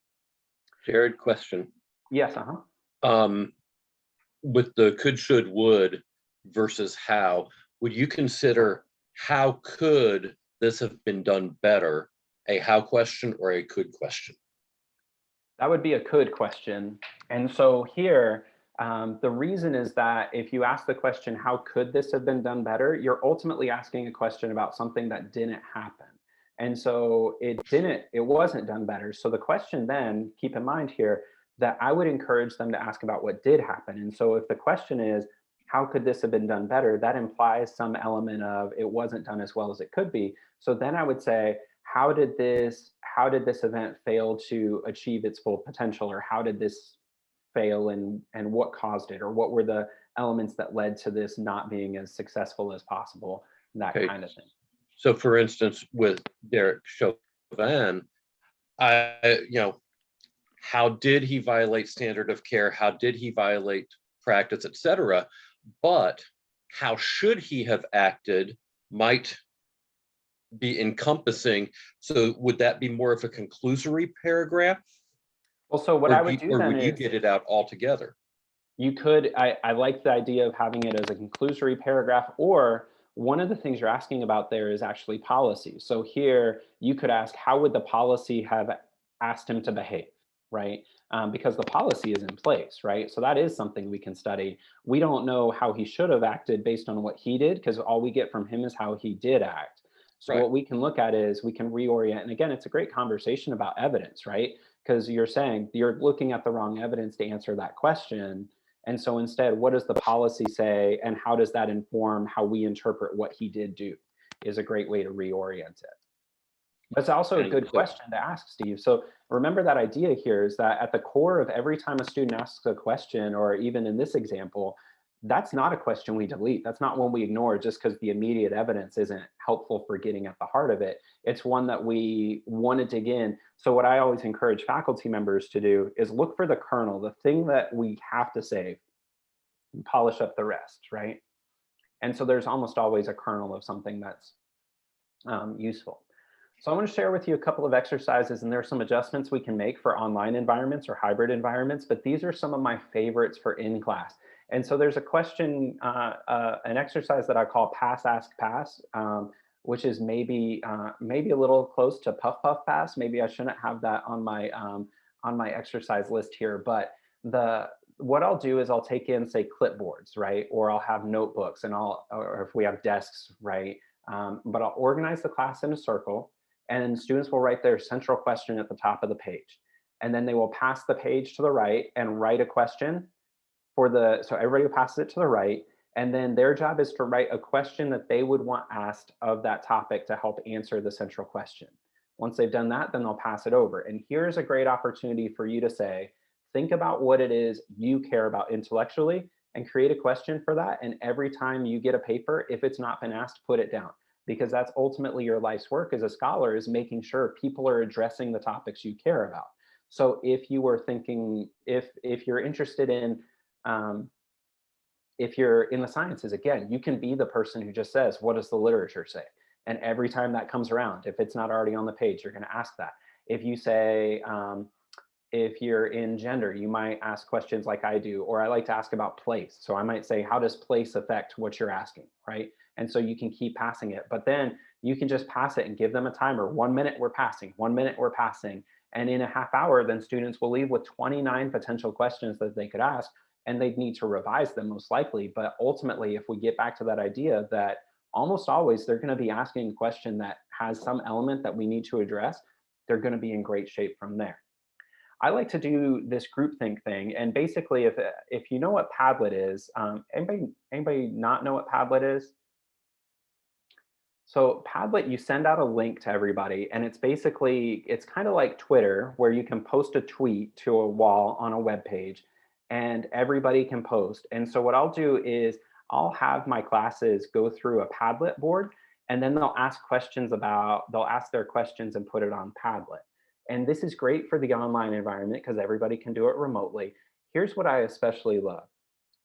Jared, question. Yes, With the could, should, would versus how, would you consider how could this have been done better a how question or a could question? That would be a could question. And so here, the reason is that if you ask the question, how could this have been done better? You're ultimately asking a question about something that didn't happen. And so it wasn't done better. So the question then, keep in mind here, that I would encourage them to ask about what did happen. And so if the question is, how could this have been done better? That implies some element of it wasn't done as well as it could be. So then I would say, how did this event fail to achieve its full potential, or how did this fail, and what caused it, or what were the elements that led to this not being as successful as possible, that kind of thing. So for instance, with Derek Chauvin, how did he violate standard of care? How did he violate practice, etc.? But how should he have acted might be encompassing. So would that be more of a conclusory paragraph? Well, so what I would do then would you get it out altogether? You could, I like the idea of having it as a conclusory paragraph, or one of the things you're asking about there is actually policy. So here you could ask, how would the policy have asked him to behave, right? Because the policy is in place, right? So that is something we can study. We don't know how he should have acted based on what he did, because all we get from him is how he did act. So what we can look at is we can reorient. And again, it's a great conversation about evidence, right? Because you're saying you're looking at the wrong evidence to answer that question. And so instead, what does the policy say, and how does that inform how we interpret what he did do, is a great way to reorient it. But it's also a good question to ask, Steve. So remember, that idea here is that at the core of every time a student asks a question, or even in this example, that's not a question we delete. That's not one we ignore just because the immediate evidence isn't helpful for getting at the heart of it. It's one that we want to dig in. So what I always encourage faculty members to do is look for the kernel, the thing that we have to save, and polish up the rest, right? And so there's almost always a kernel of something that's useful. So I want to share with you a couple of exercises, and there are some adjustments we can make for online environments or hybrid environments, but these are some of my favorites for in-class. And so there's a question, an exercise that I call pass, ask, pass, which is maybe a little close to puff, puff, pass. Maybe I shouldn't have that on my exercise list here, but what I'll do is I'll take in, say, clipboards, right? Or I'll have notebooks, and or if we have desks, right? But I'll organize the class in a circle, and students will write their central question at the top of the page. And then they will pass the page to the right and write a question so everybody will pass it to the right. And then their job is to write a question that they would want asked of that topic to help answer the central question. Once they've done that, then they'll pass it over. And here's a great opportunity for you to say, think about what it is you care about intellectually and create a question for that. And every time you get a paper, if it's not been asked, put it down, because that's ultimately your life's work as a scholar, is making sure people are addressing the topics you care about. So if you were thinking, if you're interested in, if you're in the sciences, again, you can be the person who just says, what does the literature say? And every time that comes around, if it's not already on the page, you're going to ask that. If you say, if you're in gender, you might ask questions like I do, or I like to ask about place. So I might say, how does place affect what you're asking, right? And so you can keep passing it, but then you can just pass it and give them a timer. 1 minute we're passing, 1 minute we're passing. And in a half hour, then students will leave with 29 potential questions that they could ask, and they'd need to revise them most likely. But ultimately, if we get back to that idea that almost always they're going to be asking a question that has some element that we need to address, they're going to be in great shape from there. I like to do this groupthink thing. And basically, if you know what Padlet is, anybody not know what Padlet is? So Padlet, you send out a link to everybody, and it's kind of like Twitter, where you can post a tweet to a wall on a web page, and everybody can post. And so what I'll do is I'll have my classes go through a Padlet board, and then they'll ask their questions and put it on Padlet. And this is great for the online environment because everybody can do it remotely. Here's what I especially love.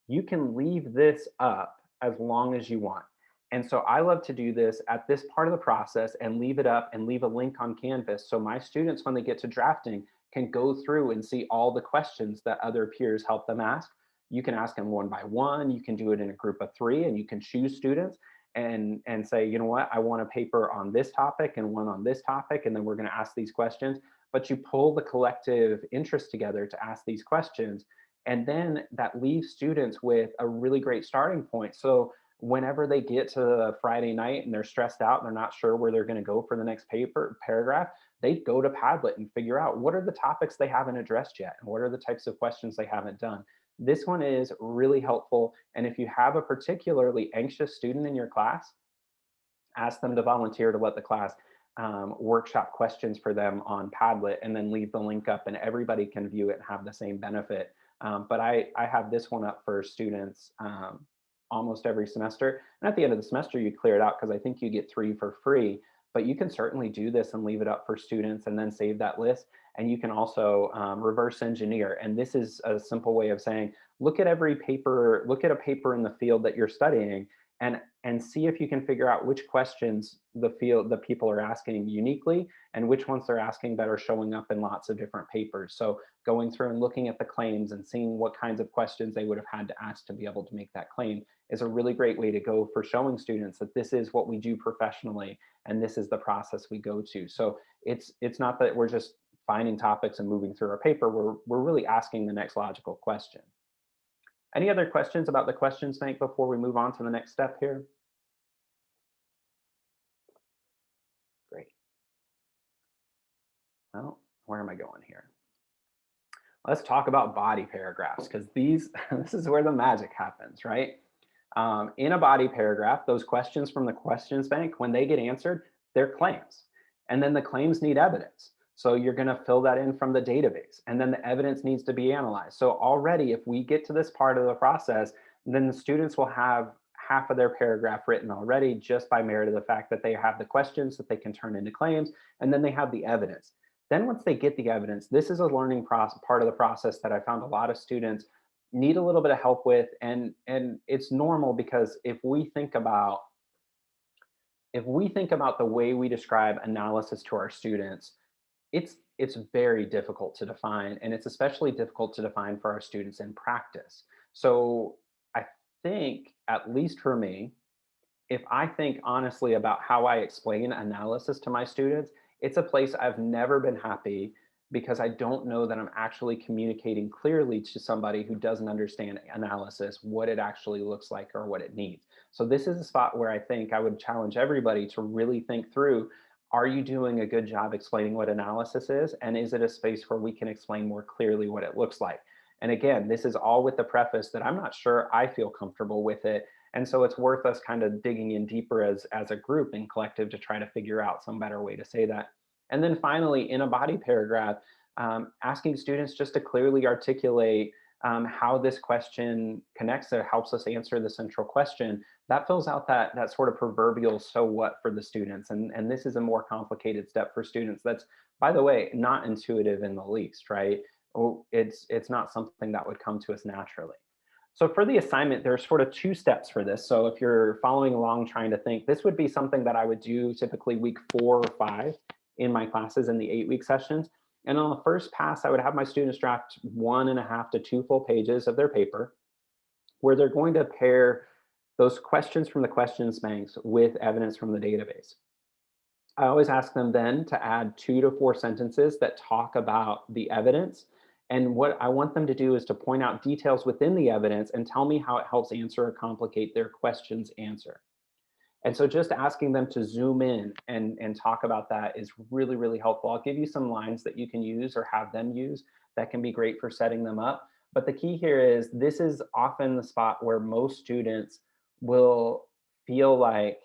You can leave this up as long as you want. And so I love to do this at this part of the process and leave it up and leave a link on Canvas. So my students, when they get to drafting, can go through and see all the questions that other peers help them ask. You can ask them one by one. You can do it in a group of 3, and you can choose students and say, you know what, I want a paper on this topic and one on this topic, and then we're going to ask these questions. But you pull the collective interest together to ask these questions, and then that leaves students with a really great starting point. So whenever they get to the Friday night and they're stressed out and they're not sure where they're going to go for the next paragraph, they go to Padlet and figure out what are the topics they haven't addressed yet and what are the types of questions they haven't done. This one is really helpful. And if you have a particularly anxious student in your class, ask them to volunteer to let the class workshop questions for them on Padlet, and then leave the link up, and everybody can view it and have the same benefit. But I have this one up for students almost every semester. And at the end of the semester, you clear it out because I think you get 3 for free. But you can certainly do this and leave it up for students and then save that list. And you can also reverse engineer. And this is a simple way of saying, look at every paper, look at a paper in the field that you're studying, and see if you can figure out which questions the people are asking uniquely and which ones they're asking that are showing up in lots of different papers. So going through and looking at the claims and seeing what kinds of questions they would have had to ask to be able to make that claim is a really great way to go for showing students that this is what we do professionally and this is the process we go to. So it's not that we're just finding topics and moving through our paper. We're really asking the next logical question. Any other questions about the questions bank before we move on to the next step here? Great. Well, where am I going here? Let's talk about body paragraphs, because this is where the magic happens, right? In a body paragraph, those questions from the questions bank, when they get answered, they're claims. And then the claims need evidence. So you're going to fill that in from the database, and then the evidence needs to be analyzed. So already, if we get to this part of the process, then the students will have half of their paragraph written already just by merit of the fact that they have the questions that they can turn into claims, and then they have the evidence. Then once they get the evidence, this is a learning part of the process that I found a lot of students need a little bit of help with, and it's normal because if we think about the way we describe analysis to our students, it's very difficult to define, and it's especially difficult to define for our students in practice. So I think, at least for me, if I think honestly about how I explain analysis to my students, it's a place I've never been happy, because I don't know that I'm actually communicating clearly to somebody who doesn't understand analysis, what it actually looks like or what it needs. So this is a spot where I think I would challenge everybody to really think through, are you doing a good job explaining what analysis is? And is it a space where we can explain more clearly what it looks like? And again, this is all with the preface that I'm not sure I feel comfortable with it. And so it's worth us kind of digging in deeper as a group and collective to try to figure out some better way to say that. And then finally, in a body paragraph, asking students just to clearly articulate how this question connects or helps us answer the central question. That fills out that sort of proverbial so what for the students. And this is a more complicated step for students. That's, by the way, not intuitive in the least, right? It's not something that would come to us naturally. So for the assignment, there's sort of 2 steps for this. So if you're following along trying to think, this would be something that I would do typically week 4 or 5 in my classes in the 8-week sessions. And on the first pass, I would have my students draft 1.5 to 2 full pages of their paper, where they're going to pair those questions from the questions banks with evidence from the database. I always ask them then to add 2 to 4 sentences that talk about the evidence. And what I want them to do is to point out details within the evidence and tell me how it helps answer or complicate their question's answer. And so just asking them to zoom in and talk about that is really, really helpful. I'll give you some lines that you can use or have them use that can be great for setting them up. But the key here is this is often the spot where most students will feel like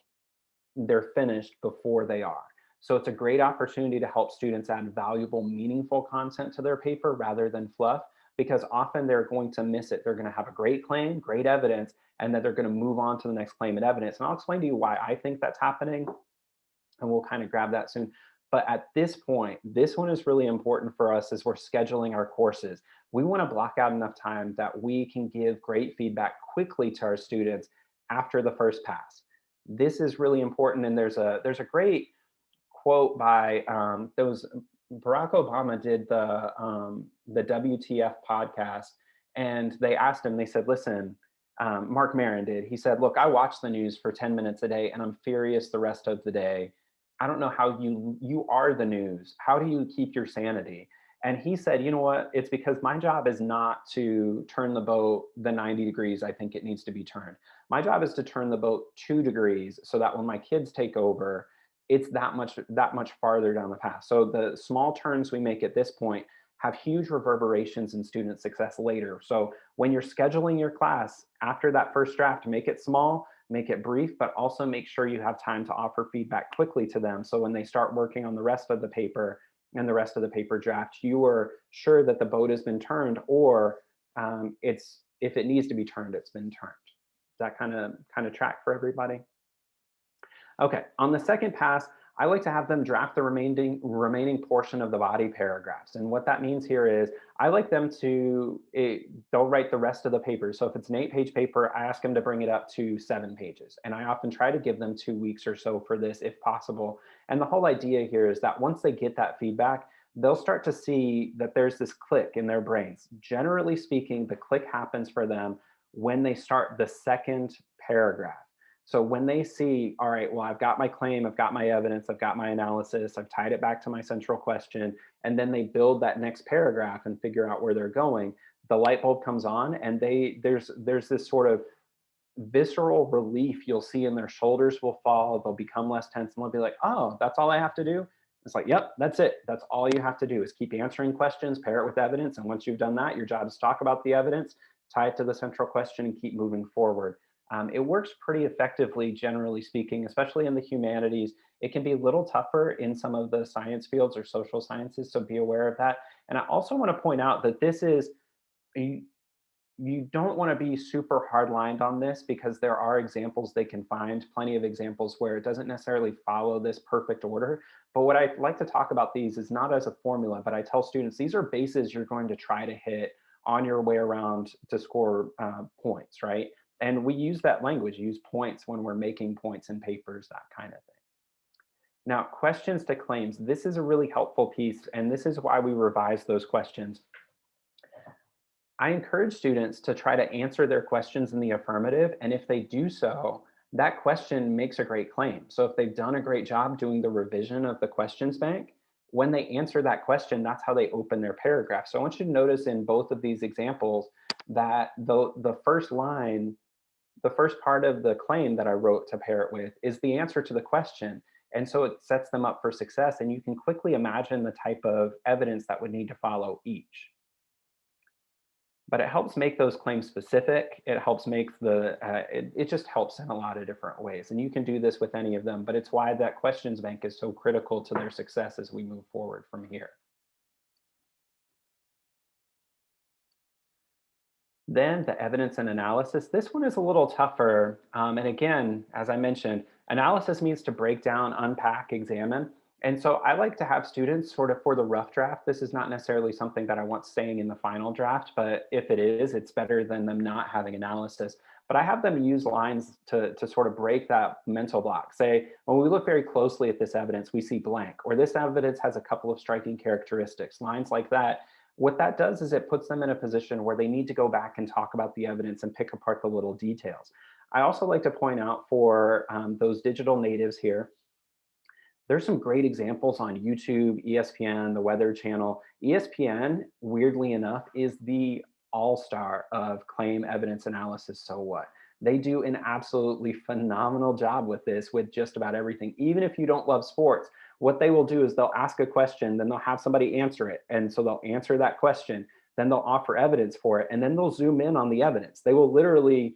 they're finished before they are. So it's a great opportunity to help students add valuable, meaningful content to their paper rather than fluff, because often they're going to miss it. They're going to have a great claim, great evidence, and that they're going to move on to the next claim and evidence. And I'll explain to you why I think that's happening, and we'll kind of grab that soon. But at this point, this one is really important for us as we're scheduling our courses. We want to block out enough time that we can give great feedback quickly to our students after the first pass. This is really important, and there's a great quote by Barack Obama did the WTF podcast, and they asked him, they said, listen, Mark Maron did. He said, look, I watch the news for 10 minutes a day and I'm furious the rest of the day. I don't know how you are the news. How do you keep your sanity? And he said, you know what? It's because my job is not to turn the boat the 90 degrees I think it needs to be turned. My job is to turn the boat 2 degrees so that when my kids take over, it's that much farther down the path. So the small turns we make at this point have huge reverberations in student success later. So when you're scheduling your class after that first draft, make it small, make it brief, but also make sure you have time to offer feedback quickly to them. So when they start working on the rest of the paper and the rest of the paper draft, you are sure that the boat has been turned, or if it needs to be turned, it's been turned. Does that kind of track for everybody? Okay, on the second pass, I like to have them draft the remaining portion of the body paragraphs. And what that means here is I like them to, they'll write the rest of the paper. So if it's an 8-page paper, I ask them to bring it up to 7 pages. And I often try to give them 2 weeks or so for this if possible. And the whole idea here is that once they get that feedback, they'll start to see that there's this click in their brains. Generally speaking, the click happens for them when they start the second paragraph. So when they see, all right, well, I've got my claim, I've got my evidence, I've got my analysis, I've tied it back to my central question, and then they build that next paragraph and figure out where they're going, the light bulb comes on, and there's this sort of visceral relief you'll see in their shoulders will fall, they'll become less tense, and they'll be like, oh, that's all I have to do? It's like, yep, that's it. That's all you have to do is keep answering questions, pair it with evidence, and once you've done that, your job is to talk about the evidence, tie it to the central question, and keep moving forward. It works pretty effectively, generally speaking, especially in the humanities. It can be a little tougher in some of the science fields or social sciences, so be aware of that. And I also want to point out that this is, you don't want to be super hard-lined on this because there are examples they can find, plenty of examples where it doesn't necessarily follow this perfect order. But what I like to talk about these is not as a formula, but I tell students these are bases you're going to try to hit on your way around to score points, right? And we use that language, use points when we're making points in papers, that kind of thing. Now, questions to claims. This is a really helpful piece, and this is why we revise those questions. I encourage students to try to answer their questions in the affirmative, and if they do so, that question makes a great claim. So if they've done a great job doing the revision of the questions bank, when they answer that question, that's how they open their paragraph. So I want you to notice in both of these examples that the first line, the first part of the claim that I wrote to pair it with is the answer to the question. And so it sets them up for success. And you can quickly imagine the type of evidence that would need to follow each. But it helps make those claims specific. It helps make it just helps in a lot of different ways. And you can do this with any of them, but it's why that questions bank is so critical to their success as we move forward from here. Then the evidence and analysis. This one is a little tougher. And again, as I mentioned, analysis means to break down, unpack, examine. And so I like to have students sort of for the rough draft. This is not necessarily something that I want staying in the final draft, but if it is, it's better than them not having analysis. But I have them use lines to sort of break that mental block. Say, when we look very closely at this evidence, we see blank, or this evidence has a couple of striking characteristics, lines like that. What that does is it puts them in a position where they need to go back and talk about the evidence and pick apart the little details. I also like to point out for those digital natives here, there's some great examples on YouTube, ESPN, the Weather Channel. ESPN, weirdly enough, is the all-star of claim evidence analysis. So what? They do an absolutely phenomenal job with this, with just about everything. Even if you don't love sports, what they will do is they'll ask a question, then they'll have somebody answer it. And so they'll answer that question, then they'll offer evidence for it, and then they'll zoom in on the evidence. They will literally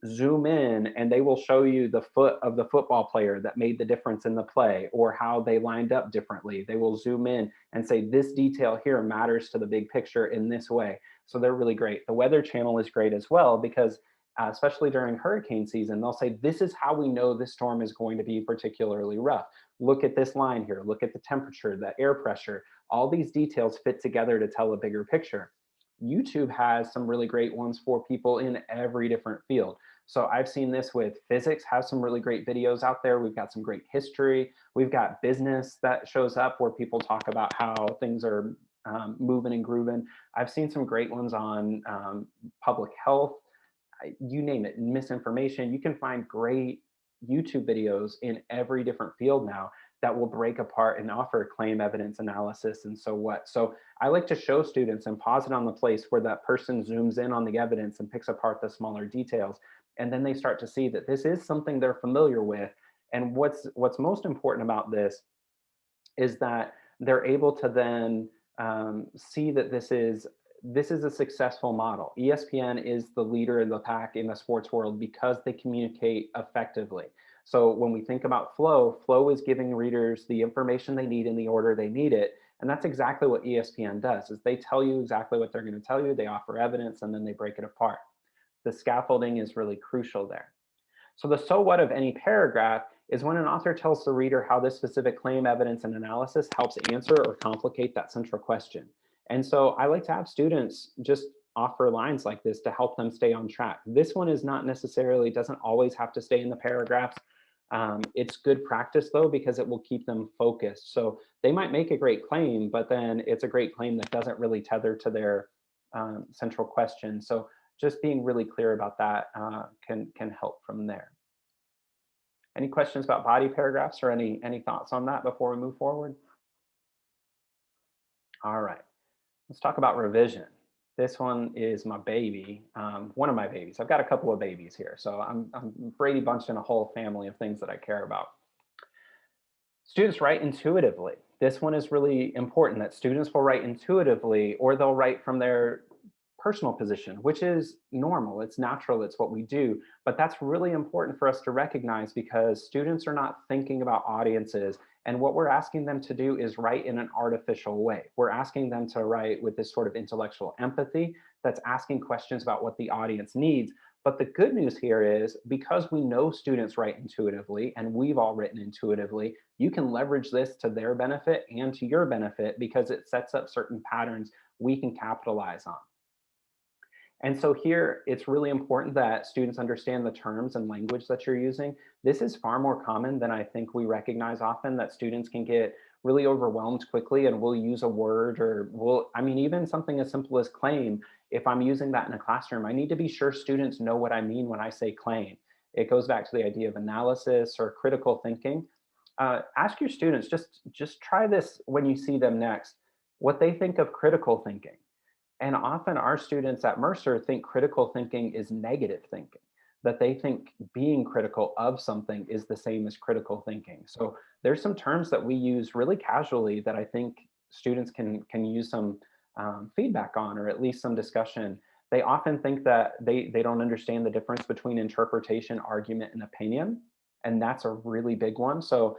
zoom in and they will show you the foot of the football player that made the difference in the play, or how they lined up differently. They will zoom in and say, this detail here matters to the big picture in this way. So they're really great. The Weather Channel is great as well, because especially during hurricane season, they'll say, this is how we know this storm is going to be particularly rough. Look at this line here, look at the temperature, the air pressure, all these details fit together to tell a bigger picture. YouTube has some really great ones for people in every different field. So I've seen this with physics, have some really great videos out there. We've got some great history. We've got business that shows up where people talk about how things are moving and grooving. I've seen some great ones on public health, you name it, misinformation. You can find great YouTube videos in every different field now that will break apart and offer claim evidence analysis and so what. So I like to show students and pause it on the place where that person zooms in on the evidence and picks apart the smaller details. And then they start to see that this is something they're familiar with. And what's most important about this is that they're able to then see that this is a successful model. ESPN is the leader in the pack in the sports world because they communicate effectively. So when we think about flow, flow is giving readers the information they need in the order they need it. And that's exactly what ESPN does, is they tell you exactly what they're going to tell you, they offer evidence, and then they break it apart. The scaffolding is really crucial there. So the so what of any paragraph is when an author tells the reader how this specific claim, evidence, and analysis helps answer or complicate that central question. And so I like to have students just offer lines like this to help them stay on track. This one is not necessarily, doesn't always have to stay in the paragraphs. It's good practice though, because it will keep them focused. So they might make a great claim, but then it's a great claim that doesn't really tether to their central question. So just being really clear about that can help from there. Any questions about body paragraphs or any thoughts on that before we move forward? All right, let's talk about revision. This one is my baby, one of my babies. I've got a couple of babies here, so I'm Brady bunching a whole family of things that I care about. Students write intuitively. This one is really important, that students will write intuitively or they'll write from their personal position, which is normal, it's natural, it's what we do. But that's really important for us to recognize because students are not thinking about audiences. And what we're asking them to do is write in an artificial way. We're asking them to write with this sort of intellectual empathy that's asking questions about what the audience needs. But the good news here is because we know students write intuitively and we've all written intuitively, you can leverage this to their benefit and to your benefit because it sets up certain patterns we can capitalize on. And so here, it's really important that students understand the terms and language that you're using. This is far more common than I think we recognize often, that students can get really overwhelmed quickly and we'll use a word or even something as simple as claim. If I'm using that in a classroom, I need to be sure students know what I mean when I say claim. It goes back to the idea of analysis or critical thinking. Ask your students, just try this when you see them next, what they think of critical thinking. And often our students at Mercer think critical thinking is negative thinking, that they think being critical of something is the same as critical thinking. So there's some terms that we use really casually that I think students can use some feedback on, or at least some discussion. They often think that they don't understand the difference between interpretation, argument, and opinion. And that's a really big one. So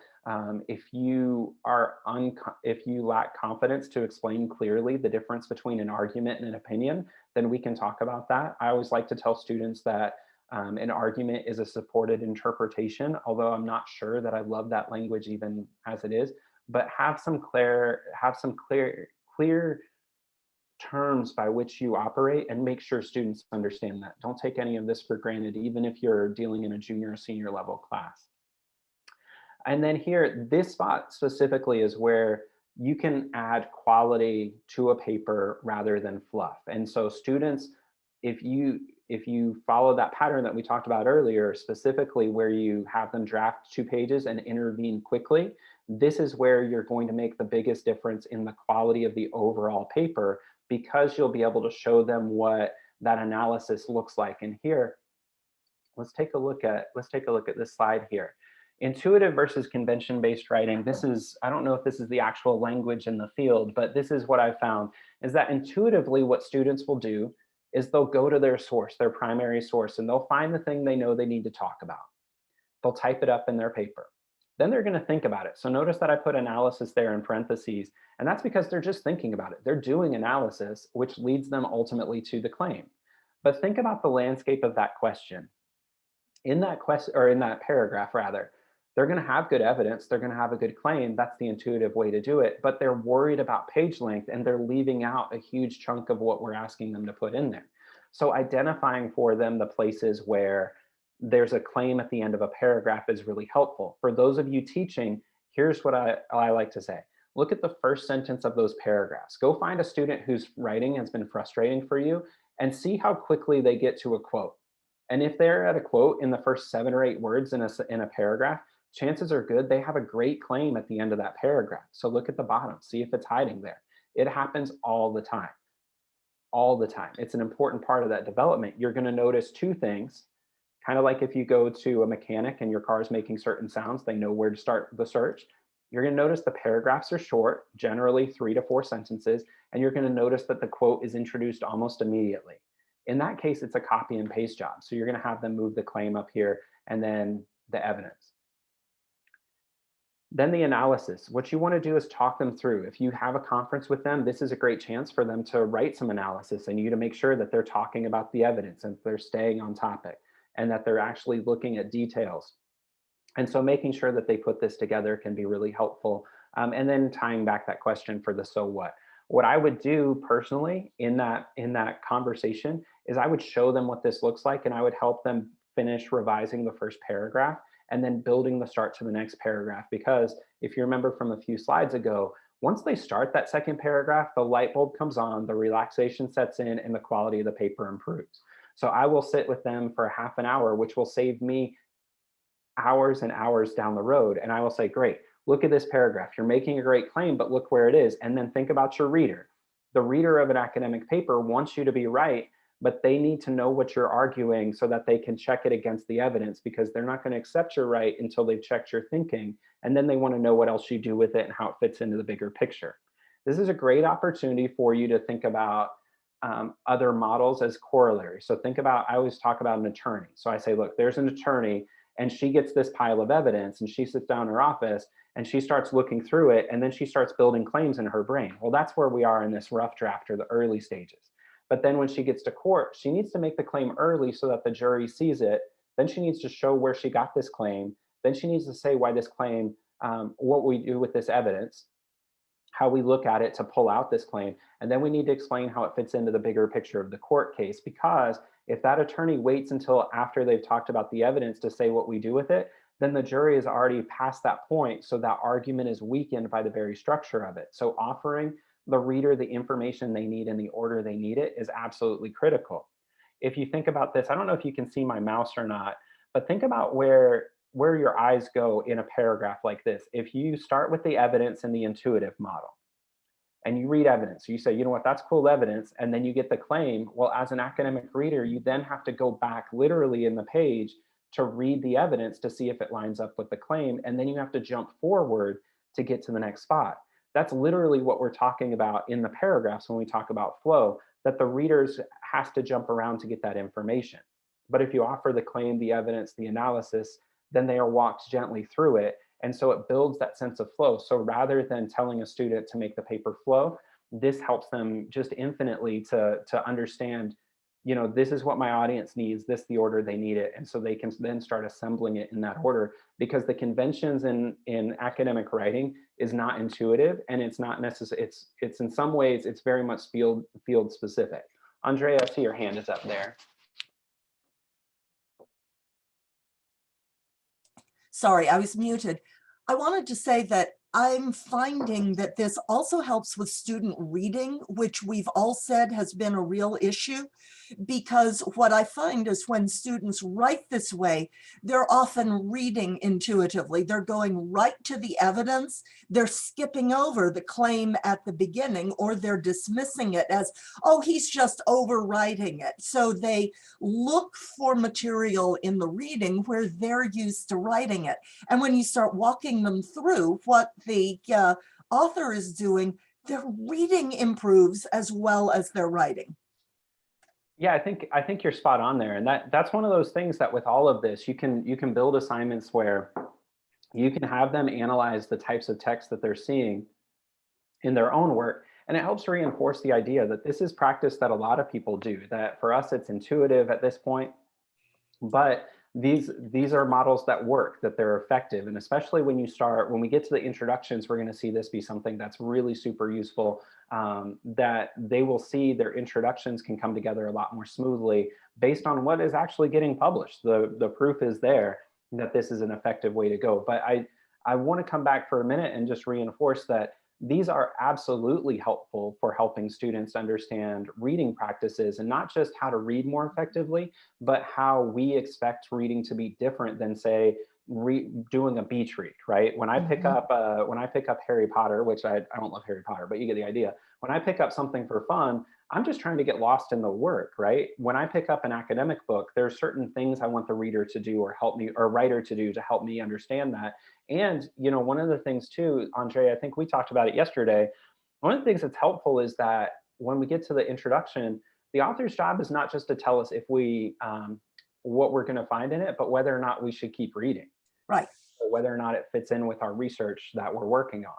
if you lack confidence to explain clearly the difference between an argument and an opinion, then we can talk about that. I always like to tell students that an argument is a supported interpretation, although I'm not sure that I love that language even as it is, but have some clear terms by which you operate and make sure students understand that. Don't take any of this for granted, even if you're dealing in a junior or senior level class. And then here, this spot specifically is where you can add quality to a paper rather than fluff. And so students, if you follow that pattern that we talked about earlier, specifically where you have them draft 2 pages and intervene quickly, this is where you're going to make the biggest difference in the quality of the overall paper, because you'll be able to show them what that analysis looks like. And here, let's take a look at this slide here. Intuitive versus convention-based writing. This is, I don't know if this is the actual language in the field, but this is what I found, is that intuitively what students will do is they'll go to their source, their primary source, and they'll find the thing they know they need to talk about. They'll type it up in their paper. Then they're going to think about it. So notice that I put analysis there in parentheses, and that's because they're just thinking about it. They're doing analysis, which leads them ultimately to the claim. But think about the landscape of that question. In that question, or in that paragraph rather, they're going to have good evidence, they're going to have a good claim. That's the intuitive way to do it, but they're worried about page length and they're leaving out a huge chunk of what we're asking them to put in there. So identifying for them the places where there's a claim at the end of a paragraph is really helpful. For those of you teaching, here's what I like to say. Look at the first sentence of those paragraphs. Go find a student whose writing has been frustrating for you and see how quickly they get to a quote. And if they're at a quote in the first 7 or 8 words in a paragraph, chances are good they have a great claim at the end of that paragraph. So look at the bottom, see if it's hiding there. It happens all the time, all the time. It's an important part of that development. You're going to notice 2 things, kind of like if you go to a mechanic and your car is making certain sounds, they know where to start the search. You're going to notice the paragraphs are short, generally 3 to 4 sentences, and you're going to notice that the quote is introduced almost immediately. In that case, it's a copy and paste job. So you're going to have them move the claim up here and then the evidence. Then the analysis. What you want to do is talk them through. If you have a conference with them, this is a great chance for them to write some analysis and you to make sure that they're talking about the evidence and they're staying on topic and that they're actually looking at details. And so making sure that they put this together can be really helpful. And then tying back that question for the so what. What I would do personally in that conversation is I would show them what this looks like and I would help them finish revising the first paragraph and then building the start to the next paragraph. Because if you remember from a few slides ago, once they start that second paragraph, the light bulb comes on, the relaxation sets in, and the quality of the paper improves. So I will sit with them for half an hour, which will save me hours and hours down the road. And I will say, great, look at this paragraph. You're making a great claim, but look where it is. And then think about your reader. The reader of an academic paper wants you to be right, but they need to know what you're arguing so that they can check it against the evidence, because they're not going to accept you're right until they've checked your thinking. And then they want to know what else you do with it and how it fits into the bigger picture. This is a great opportunity for you to think about other models as corollaries. So think about, I always talk about an attorney. So I say, look, there's an attorney and she gets this pile of evidence and she sits down in her office and she starts looking through it and then she starts building claims in her brain. Well, that's where we are in this rough draft or the early stages. But then when she gets to court, she needs to make the claim early so that the jury sees it. Then she needs to show where she got this claim. Then she needs to say why this claim, what we do with this evidence, how we look at it to pull out this claim. And then we need to explain how it fits into the bigger picture of the court case. Because if that attorney waits until after they've talked about the evidence to say what we do with it, then the jury is already past that point. So that argument is weakened by the very structure of it. So offering the reader the information they need in the order they need it is absolutely critical. If you think about this, I don't know if you can see my mouse or not, but think about where your eyes go in a paragraph like this. If you start with the evidence and the intuitive model and you read evidence, you say, you know what, that's cool evidence, and then you get the claim. Well, as an academic reader, you then have to go back literally in the page to read the evidence to see if it lines up with the claim, and then you have to jump forward to get to the next spot. That's literally what we're talking about in the paragraphs when we talk about flow, that the readers has to jump around to get that information. But if you offer the claim, the evidence, the analysis, then they are walked gently through it. And so it builds that sense of flow. So rather than telling a student to make the paper flow, this helps them just infinitely to understand, you know, this is what my audience needs, this the order they need it. And so they can then start assembling it in that order, because the conventions in academic writing is not intuitive, and it's not necessary. It's in some ways, it's very much field specific. Andrea, I see your hand is up there. Sorry, I was muted. I wanted to say that I'm finding that this also helps with student reading, which we've all said has been a real issue, because what I find is when students write this way, they're often reading intuitively. They're going right to the evidence. They're skipping over the claim at the beginning, or they're dismissing it as, oh, he's just overwriting it. So they look for material in the reading where they're used to writing it. And when you start walking them through what the author is doing, their reading improves as well as their writing. Yeah, I think you're spot on there. And that's one of those things that with all of this, you can build assignments where you can have them analyze the types of text that they're seeing in their own work. And it helps reinforce the idea that this is practice that a lot of people do, that for us, it's intuitive at this point, but these are models that work, that they're effective. And especially when we get to the introductions, we're going to see this be something that's really super useful, that they will see their introductions can come together a lot more smoothly based on what is actually getting published. The proof is there that this is an effective way to go. But I want to come back for a minute and just reinforce that these are absolutely helpful for helping students understand reading practices, and not just how to read more effectively, but how we expect reading to be different than, say, doing a beach read, right? When I pick up Harry Potter, which I don't love Harry Potter, but you get the idea. When I pick up something for fun, I'm just trying to get lost in the work, right? When I pick up an academic book, there are certain things I want the reader to do or help me, or writer to do to help me understand that. And, you know, one of the things too, Andre, I think we talked about it yesterday. One of the things that's helpful is that when we get to the introduction, the author's job is not just to tell us if what we're going to find in it, but whether or not we should keep reading. Right. Or whether or not it fits in with our research that we're working on.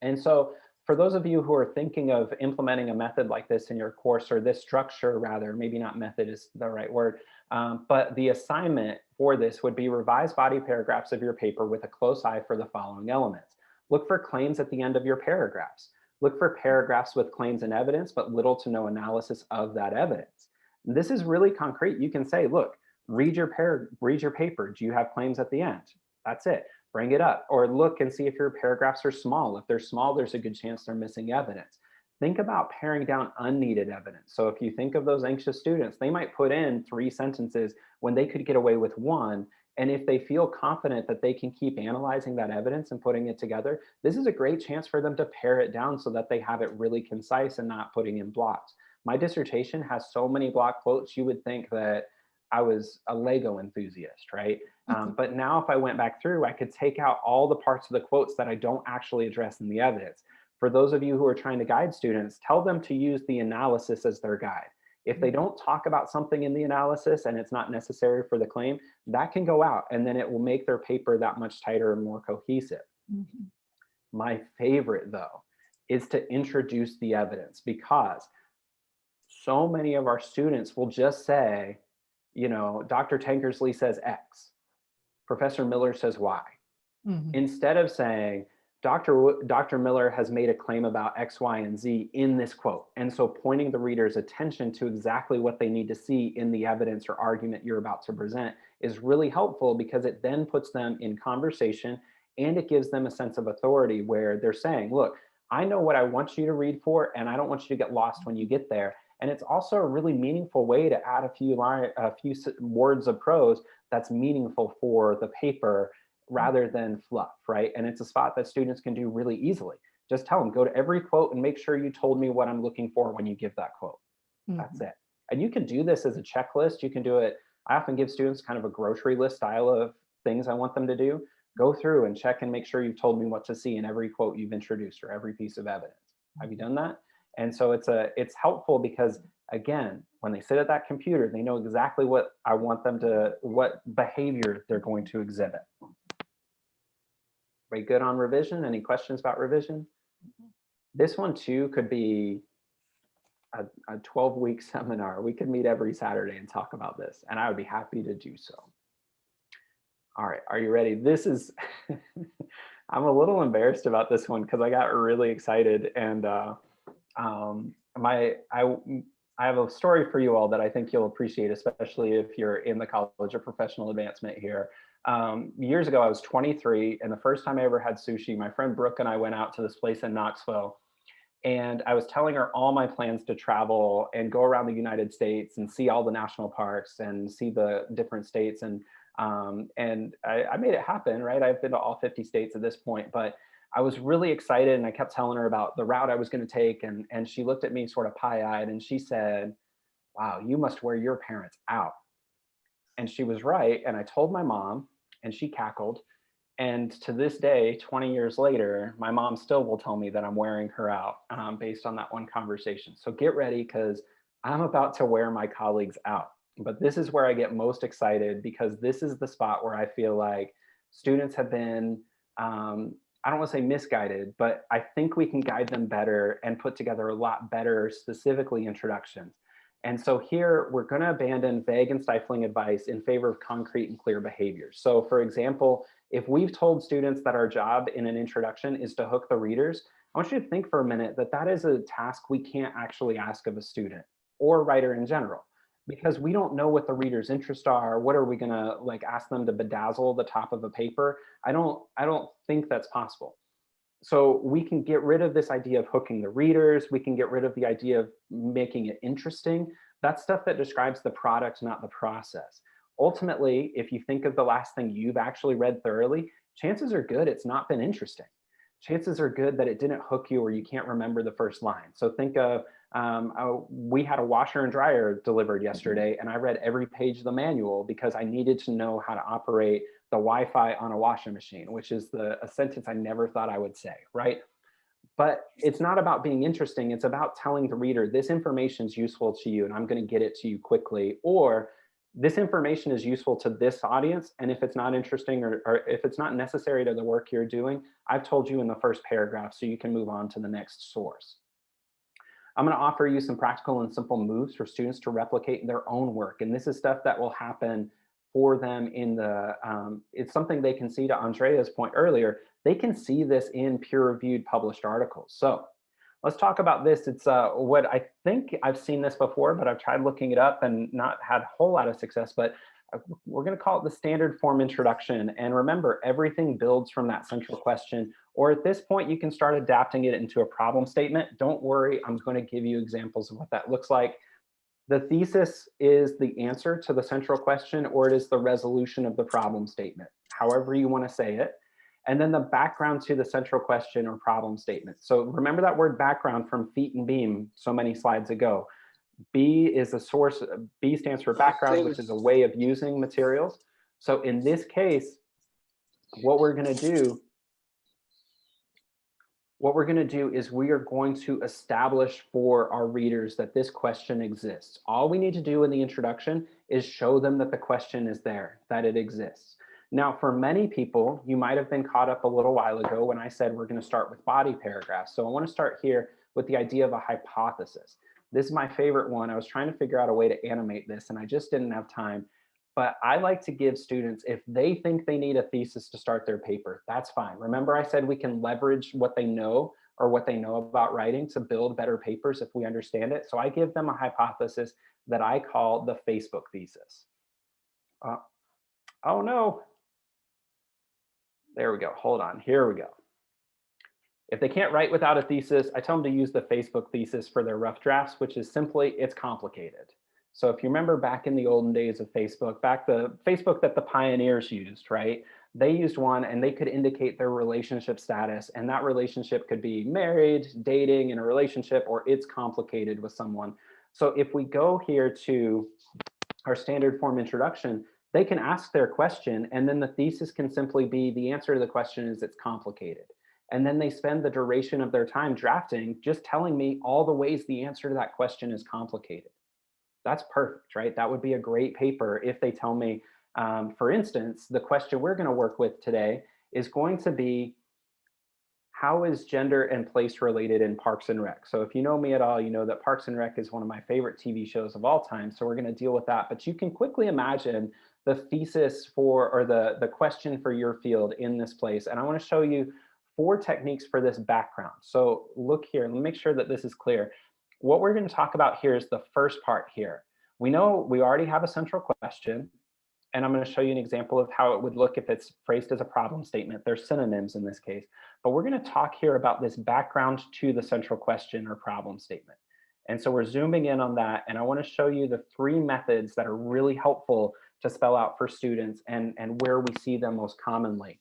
And so for those of you who are thinking of implementing a method like this in your course, or this structure rather, maybe not method is the right word, but the assignment for this would be revise body paragraphs of your paper with a close eye for the following elements. Look for claims at the end of your paragraphs. Look for paragraphs with claims and evidence, but little to no analysis of that evidence. And this is really concrete. You can say, look, read your paper. Do you have claims at the end? That's it. Bring it up. Or look and see if your paragraphs are small. If they're small, there's a good chance they're missing evidence. Think about paring down unneeded evidence. So if you think of those anxious students, they might put in 3 sentences when they could get away with 1. And if they feel confident that they can keep analyzing that evidence and putting it together, this is a great chance for them to pare it down so that they have it really concise and not putting in blocks. My dissertation has so many block quotes, you would think that I was a Lego enthusiast, right? But now if I went back through, I could take out all the parts of the quotes that I don't actually address in the evidence. For those of you who are trying to guide students, tell them to use the analysis as their guide. If they don't talk about something in the analysis and it's not necessary for the claim, that can go out, and then it will make their paper that much tighter and more cohesive. My favorite, though, is to introduce the evidence, because so many of our students will just say, you know, Dr. Tankersley says X, Professor Miller says Y. Instead of saying, Dr. Miller has made a claim about X, Y, and Z in this quote. And so pointing the reader's attention to exactly what they need to see in the evidence or argument you're about to present is really helpful, because it then puts them in conversation, and it gives them a sense of authority where they're saying, look, I know what I want you to read for, and I don't want you to get lost when you get there. And it's also a really meaningful way to add a few words of prose that's meaningful for the paper rather than fluff, right? And it's a spot that students can do really easily. Just tell them, go to every quote and make sure you told me what I'm looking for when you give that quote. That's it. And you can do this as a checklist. You can do it. I often give students kind of a grocery list style of things I want them to do. Go through and check and make sure you've told me what to see in every quote you've introduced or every piece of evidence. Have you done that? And so it's helpful because, again, when they sit at that computer, they know exactly what I want them to, what behavior they're going to exhibit. Very good on revision. Any questions about revision? This one too could be a 12-week seminar. We could meet every Saturday and talk about this, and I would be happy to do so. All right, are you ready? This is, I'm a little embarrassed about this one because I got really excited, and I have a story for you all that I think you'll appreciate, especially if you're in the College of Professional Advancement here. Years ago, I was 23, and the first time I ever had sushi, my friend Brooke and I went out to this place in Knoxville, and I was telling her all my plans to travel and go around the United States and see all the national parks and see the different states. And I made it happen, right? I've been to all 50 states at this point, but I was really excited, and I kept telling her about the route I was going to take. And she looked at me sort of pie-eyed, and she said, wow, you must wear your parents out. And she was right. And I told my mom, and she cackled. And to this day, 20 years later, my mom still will tell me that I'm wearing her out based on that one conversation. So get ready, because I'm about to wear my colleagues out. But this is where I get most excited, because this is the spot where I feel like students have been, I don't want to say misguided, but I think we can guide them better and put together a lot better, specifically introductions. And so here we're going to abandon vague and stifling advice in favor of concrete and clear behaviors. So for example, if we've told students that our job in an introduction is to hook the readers, I want you to think for a minute that that is a task we can't actually ask of a student or writer in general, because we don't know what the reader's interests are. What are we gonna like ask them to bedazzle the top of a paper? I don't think that's possible. So we can get rid of this idea of hooking the readers. We can get rid of the idea of making it interesting. That's stuff that describes the product, not the process. Ultimately, if you think of the last thing you've actually read thoroughly, chances are good it's not been interesting. Chances are good that it didn't hook you or you can't remember the first line. So think of, we had a washer and dryer delivered yesterday, and I read every page of the manual because I needed to know how to operate the Wi-Fi on a washing machine, which is a sentence I never thought I would say, right? But it's not about being interesting. It's about telling the reader, this information is useful to you and I'm going to get it to you quickly. Or this information is useful to this audience. And if it's not interesting or if it's not necessary to the work you're doing, I've told you in the first paragraph so you can move on to the next source. I'm going to offer you some practical and simple moves for students to replicate their own work. And this is stuff that will happen for them in the, it's something they can see, to Andrea's point earlier, they can see this in peer-reviewed published articles. So let's talk about this. It's what I think I've seen this before, but I've tried looking it up and not had a whole lot of success, but we're going to call it the standard form introduction. And remember, everything builds from that central question, or at this point, you can start adapting it into a problem statement. Don't worry, I'm going to give you examples of what that looks like. The thesis is the answer to the central question, or it is the resolution of the problem statement, however you want to say it. And then the background to the central question or problem statement. So remember that word background from feet and beam so many slides ago. B is a source, B stands for background, which is a way of using materials. So in this case, what we're going to do is we are going to establish for our readers that this question exists. All we need to do in the introduction is show them that the question is there, that it exists. Now, for many people, you might have been caught up a little while ago when I said we're going to start with body paragraphs. So I want to start here with the idea of a hypothesis. This is my favorite one. I was trying to figure out a way to animate this, and I just didn't have time. But I like to give students, if they think they need a thesis to start their paper, that's fine. Remember I said we can leverage what they know or what they know about writing to build better papers if we understand it. So I give them a hypothesis that I call the Facebook thesis. Oh no. There we go. Hold on. Here we go. If they can't write without a thesis, I tell them to use the Facebook thesis for their rough drafts, which is simply, it's complicated. So if you remember back in the olden days of Facebook, the Facebook that the pioneers used, right? They used one and they could indicate their relationship status, and that relationship could be married, dating, in a relationship, or it's complicated with someone. So if we go here to our standard form introduction, they can ask their question, and then the thesis can simply be, the answer to the question is it's complicated. And then they spend the duration of their time drafting, just telling me all the ways the answer to that question is complicated. That's perfect, right? That would be a great paper if they tell me, for instance, the question we're going to work with today is going to be, how is gender and place related in Parks and Rec? So if you know me at all, you know that Parks and Rec is one of my favorite TV shows of all time. So we're going to deal with that. But you can quickly imagine the thesis for, or the question for your field in this place. And I want to show you 4 techniques for this background. So look here, let me make sure that this is clear. What we're going to talk about here is the first part here. We know we already have a central question, and I'm going to show you an example of how it would look if it's phrased as a problem statement. There's synonyms in this case, but we're going to talk here about this background to the central question or problem statement. And so we're zooming in on that, and I want to show you the 3 methods that are really helpful to spell out for students and where we see them most commonly.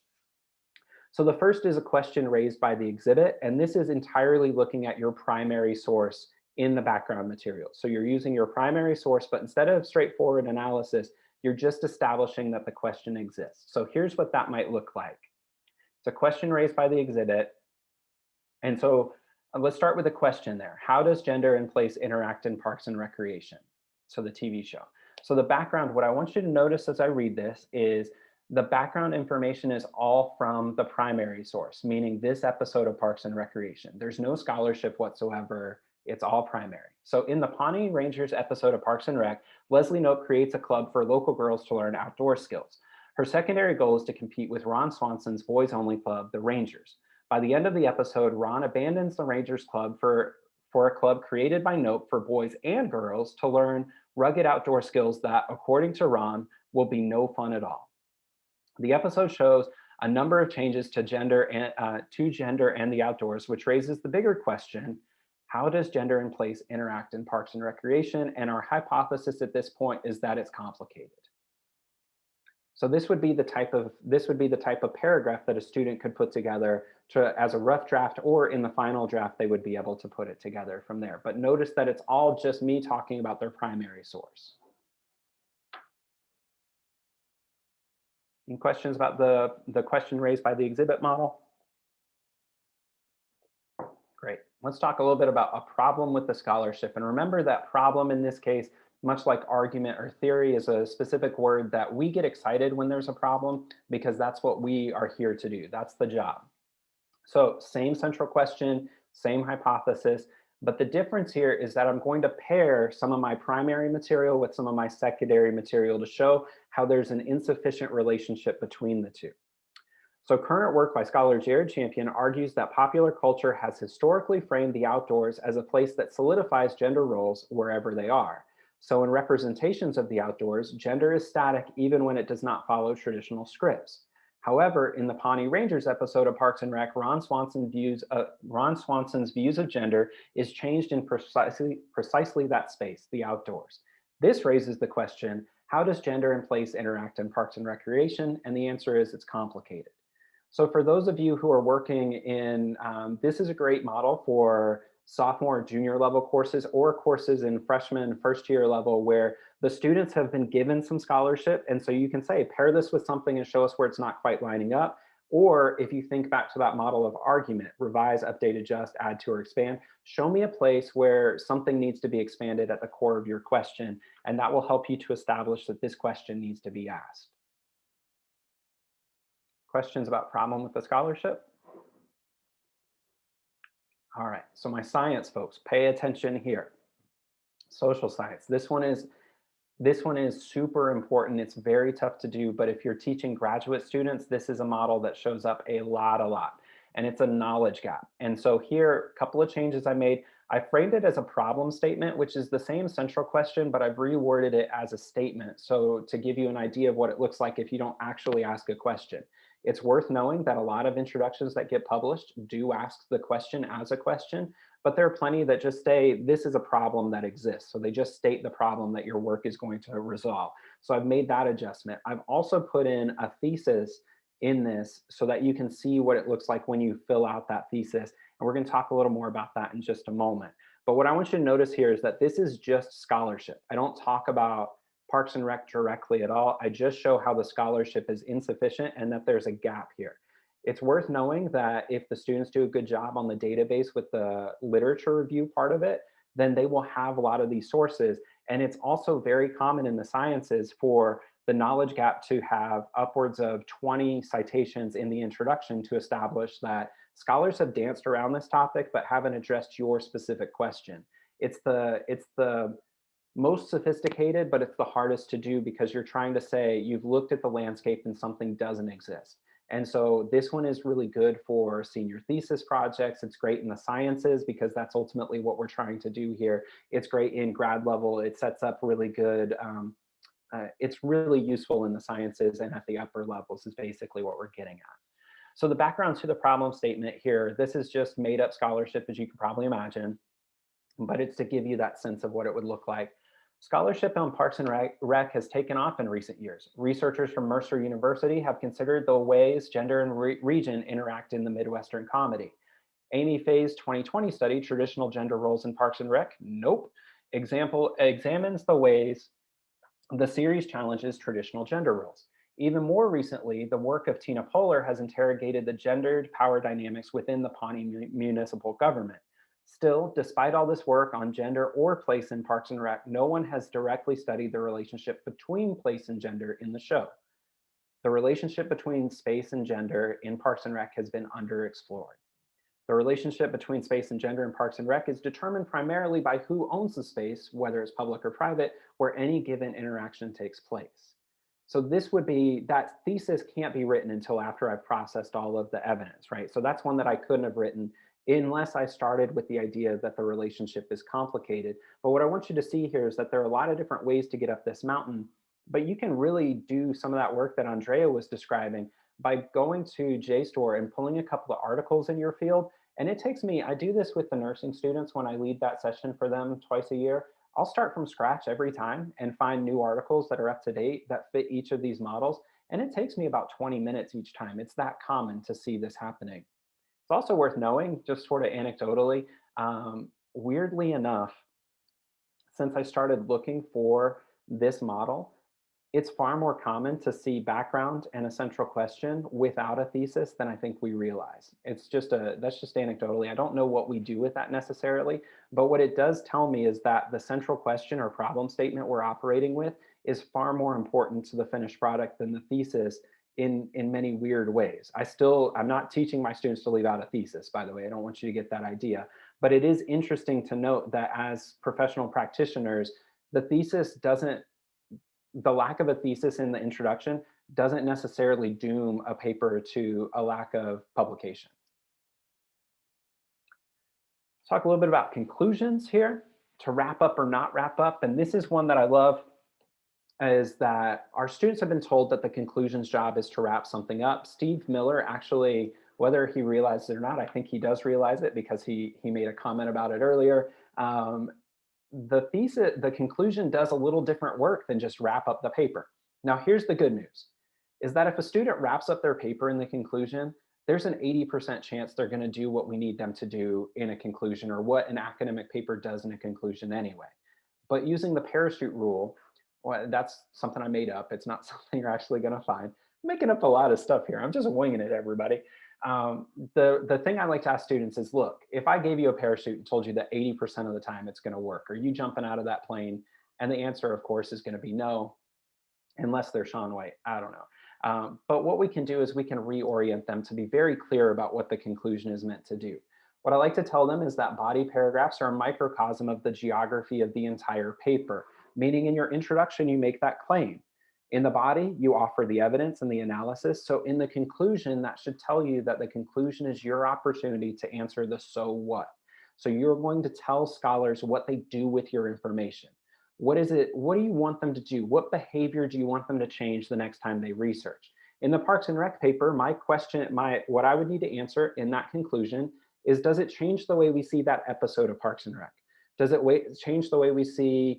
So the first is a question raised by the exhibit, and this is entirely looking at your primary source in the background material. So you're using your primary source, but instead of straightforward analysis, you're just establishing that the question exists. So here's what that might look like. It's a question raised by the exhibit. And so let's start with a question there. How does gender and place interact in Parks and Recreation? So the TV show. So the background, what I want you to notice as I read this is The background information is all from the primary source, meaning this episode of Parks and Recreation. There's no scholarship whatsoever. It's all primary. So in the Pawnee Rangers episode of Parks and Rec, Leslie Knope creates a club for local girls to learn outdoor skills. Her secondary goal is to compete with Ron Swanson's boys-only club, the Rangers. By the end of the episode, Ron abandons the Rangers club for a club created by Knope for boys and girls to learn rugged outdoor skills that, according to Ron, will be no fun at all. The episode shows a number of changes to gender and the outdoors, which raises the bigger question: how does gender and place interact in Parks and Recreation? And our hypothesis at this point is that it's complicated. So this would be the type of paragraph that a student could put together as a rough draft, or in the final draft, they would be able to put it together from there. But notice that it's all just me talking about their primary source. Any questions about the question raised by the exhibit model? Great. Let's talk a little bit about a problem with the scholarship. And remember that problem in this case, much like argument or theory, is a specific word that we get excited when there's a problem, because that's what we are here to do. That's the job. So same central question, same hypothesis, but the difference here is that I'm going to pair some of my primary material with some of my secondary material to show how there's an insufficient relationship between the two. So current work by scholar Jared Champion argues that popular culture has historically framed the outdoors as a place that solidifies gender roles wherever they are. So in representations of the outdoors, gender is static even when it does not follow traditional scripts. However, in the Pawnee Rangers episode of Parks and Rec, Ron Swanson's views of gender is changed in precisely that space, the outdoors. This raises the question: how does gender and place interact in Parks and Recreation? And the answer is it's complicated. So for those of you who are working in, this is a great model for sophomore, junior level courses, or courses in freshman, first year level, where the students have been given some scholarship. And so you can say, pair this with something and show us where it's not quite lining up. Or if you think back to that model of argument, revise, update, adjust, add to, or expand, show me a place where something needs to be expanded at the core of your question. And that will help you to establish that this question needs to be asked. Questions about problem with the scholarship? All right, so my science folks, pay attention here. Social science, this one is super important. It's very tough to do, but if you're teaching graduate students, this is a model that shows up a lot, and it's a knowledge gap. And so here, a couple of changes I made. I framed it as a problem statement, which is the same central question, but I've reworded it as a statement. So to give you an idea of what it looks like if you don't actually ask a question. It's worth knowing that a lot of introductions that get published do ask the question as a question, but there are plenty that just say, this is a problem that exists. So they just state the problem that your work is going to resolve. So I've made that adjustment. I've also put in a thesis in this so that you can see what it looks like when you fill out that thesis. And we're going to talk a little more about that in just a moment. But what I want you to notice here is that this is just scholarship. I don't talk about Parks and Rec directly at all. I just show how the scholarship is insufficient and that there's a gap here. It's worth knowing that if the students do a good job on the database with the literature review part of it, then they will have a lot of these sources. And it's also very common in the sciences for the knowledge gap to have upwards of 20 citations in the introduction to establish that scholars have danced around this topic but haven't addressed your specific question. It's the most sophisticated, but it's the hardest to do because you're trying to say you've looked at the landscape and something doesn't exist. And so this one is really good for senior thesis projects. It's great in the sciences because that's ultimately what we're trying to do here. It's great in grad level. It sets up really good, it's really useful in the sciences and at the upper levels is basically what we're getting at. So the background to the problem statement here, this is just made up scholarship, as you can probably imagine, but it's to give you that sense of what it would look like. Scholarship on Parks and Rec has taken off in recent years. Researchers from Mercer University have considered the ways gender and region interact in the Midwestern comedy. Amy Fay's 2020 study, Traditional Gender Roles in Parks and Rec, nope, examines the ways the series challenges traditional gender roles. Even more recently, the work of Tina Poehler has interrogated the gendered power dynamics within the Pawnee municipal government. Still, despite all this work on gender or place in Parks and Rec, no one has directly studied the relationship between place and gender in the show. The relationship between space and gender in Parks and Rec has been underexplored. The relationship between space and gender in Parks and Rec is determined primarily by who owns the space, whether it's public or private, where any given interaction takes place. So this would be, that thesis can't be written until after I've processed all of the evidence, right? So that's one that I couldn't have written unless I started with the idea that the relationship is complicated. But what I want you to see here is that there are a lot of different ways to get up this mountain, but you can really do some of that work that Andrea was describing by going to JSTOR and pulling a couple of articles in your field. And it takes me, I do this with the nursing students when I lead that session for them twice a year. I'll start from scratch every time and find new articles that are up to date that fit each of these models. And it takes me about 20 minutes each time. It's that common to see this happening. It's also worth knowing, just sort of anecdotally, weirdly enough, since I started looking for this model, it's far more common to see background and a central question without a thesis than I think we realize. It's just that's just anecdotally. I don't know what we do with that necessarily, but what it does tell me is that the central question or problem statement we're operating with is far more important to the finished product than the thesis in many weird ways. I'm not teaching my students to leave out a thesis, by the way. I don't want you to get that idea, but it is interesting to note that as professional practitioners, the thesis doesn't, the lack of a thesis in the introduction doesn't necessarily doom a paper to a lack of publication. Let's talk a little bit about conclusions here to wrap up or not wrap up. And this is one that I love, is that our students have been told that the conclusions job is to wrap something up. Steve Miller actually, whether he realizes it or not, I think he does realize it because he made a comment about it earlier. The thesis, the conclusion does a little different work than just wrap up the paper. Now, here's the good news, is that if a student wraps up their paper in the conclusion, there's an 80% chance they're going to do what we need them to do in a conclusion, or what an academic paper does in a conclusion anyway. But using the parachute rule, well, that's something I made up. It's not something you're actually going to find. I'm making up a lot of stuff here. I'm just winging it, everybody. The thing I like to ask students is, look, if I gave you a parachute and told you that 80% of the time it's going to work, are you jumping out of that plane? And the answer, of course, is going to be no, unless they're Shaun White. I don't know. But what we can do is we can reorient them to be very clear about what the conclusion is meant to do. What I like to tell them is that body paragraphs are a microcosm of the geography of the entire paper, meaning in your introduction, you make that claim. In the body, you offer the evidence and the analysis. So in the conclusion, that should tell you that the conclusion is your opportunity to answer the so what. So you're going to tell scholars what they do with your information. What is it? What do you want them to do? What behavior do you want them to change the next time they research? In the Parks and Rec paper, my question, what I would need to answer in that conclusion is, does it change the way we see that episode of Parks and Rec? Does it change the way we see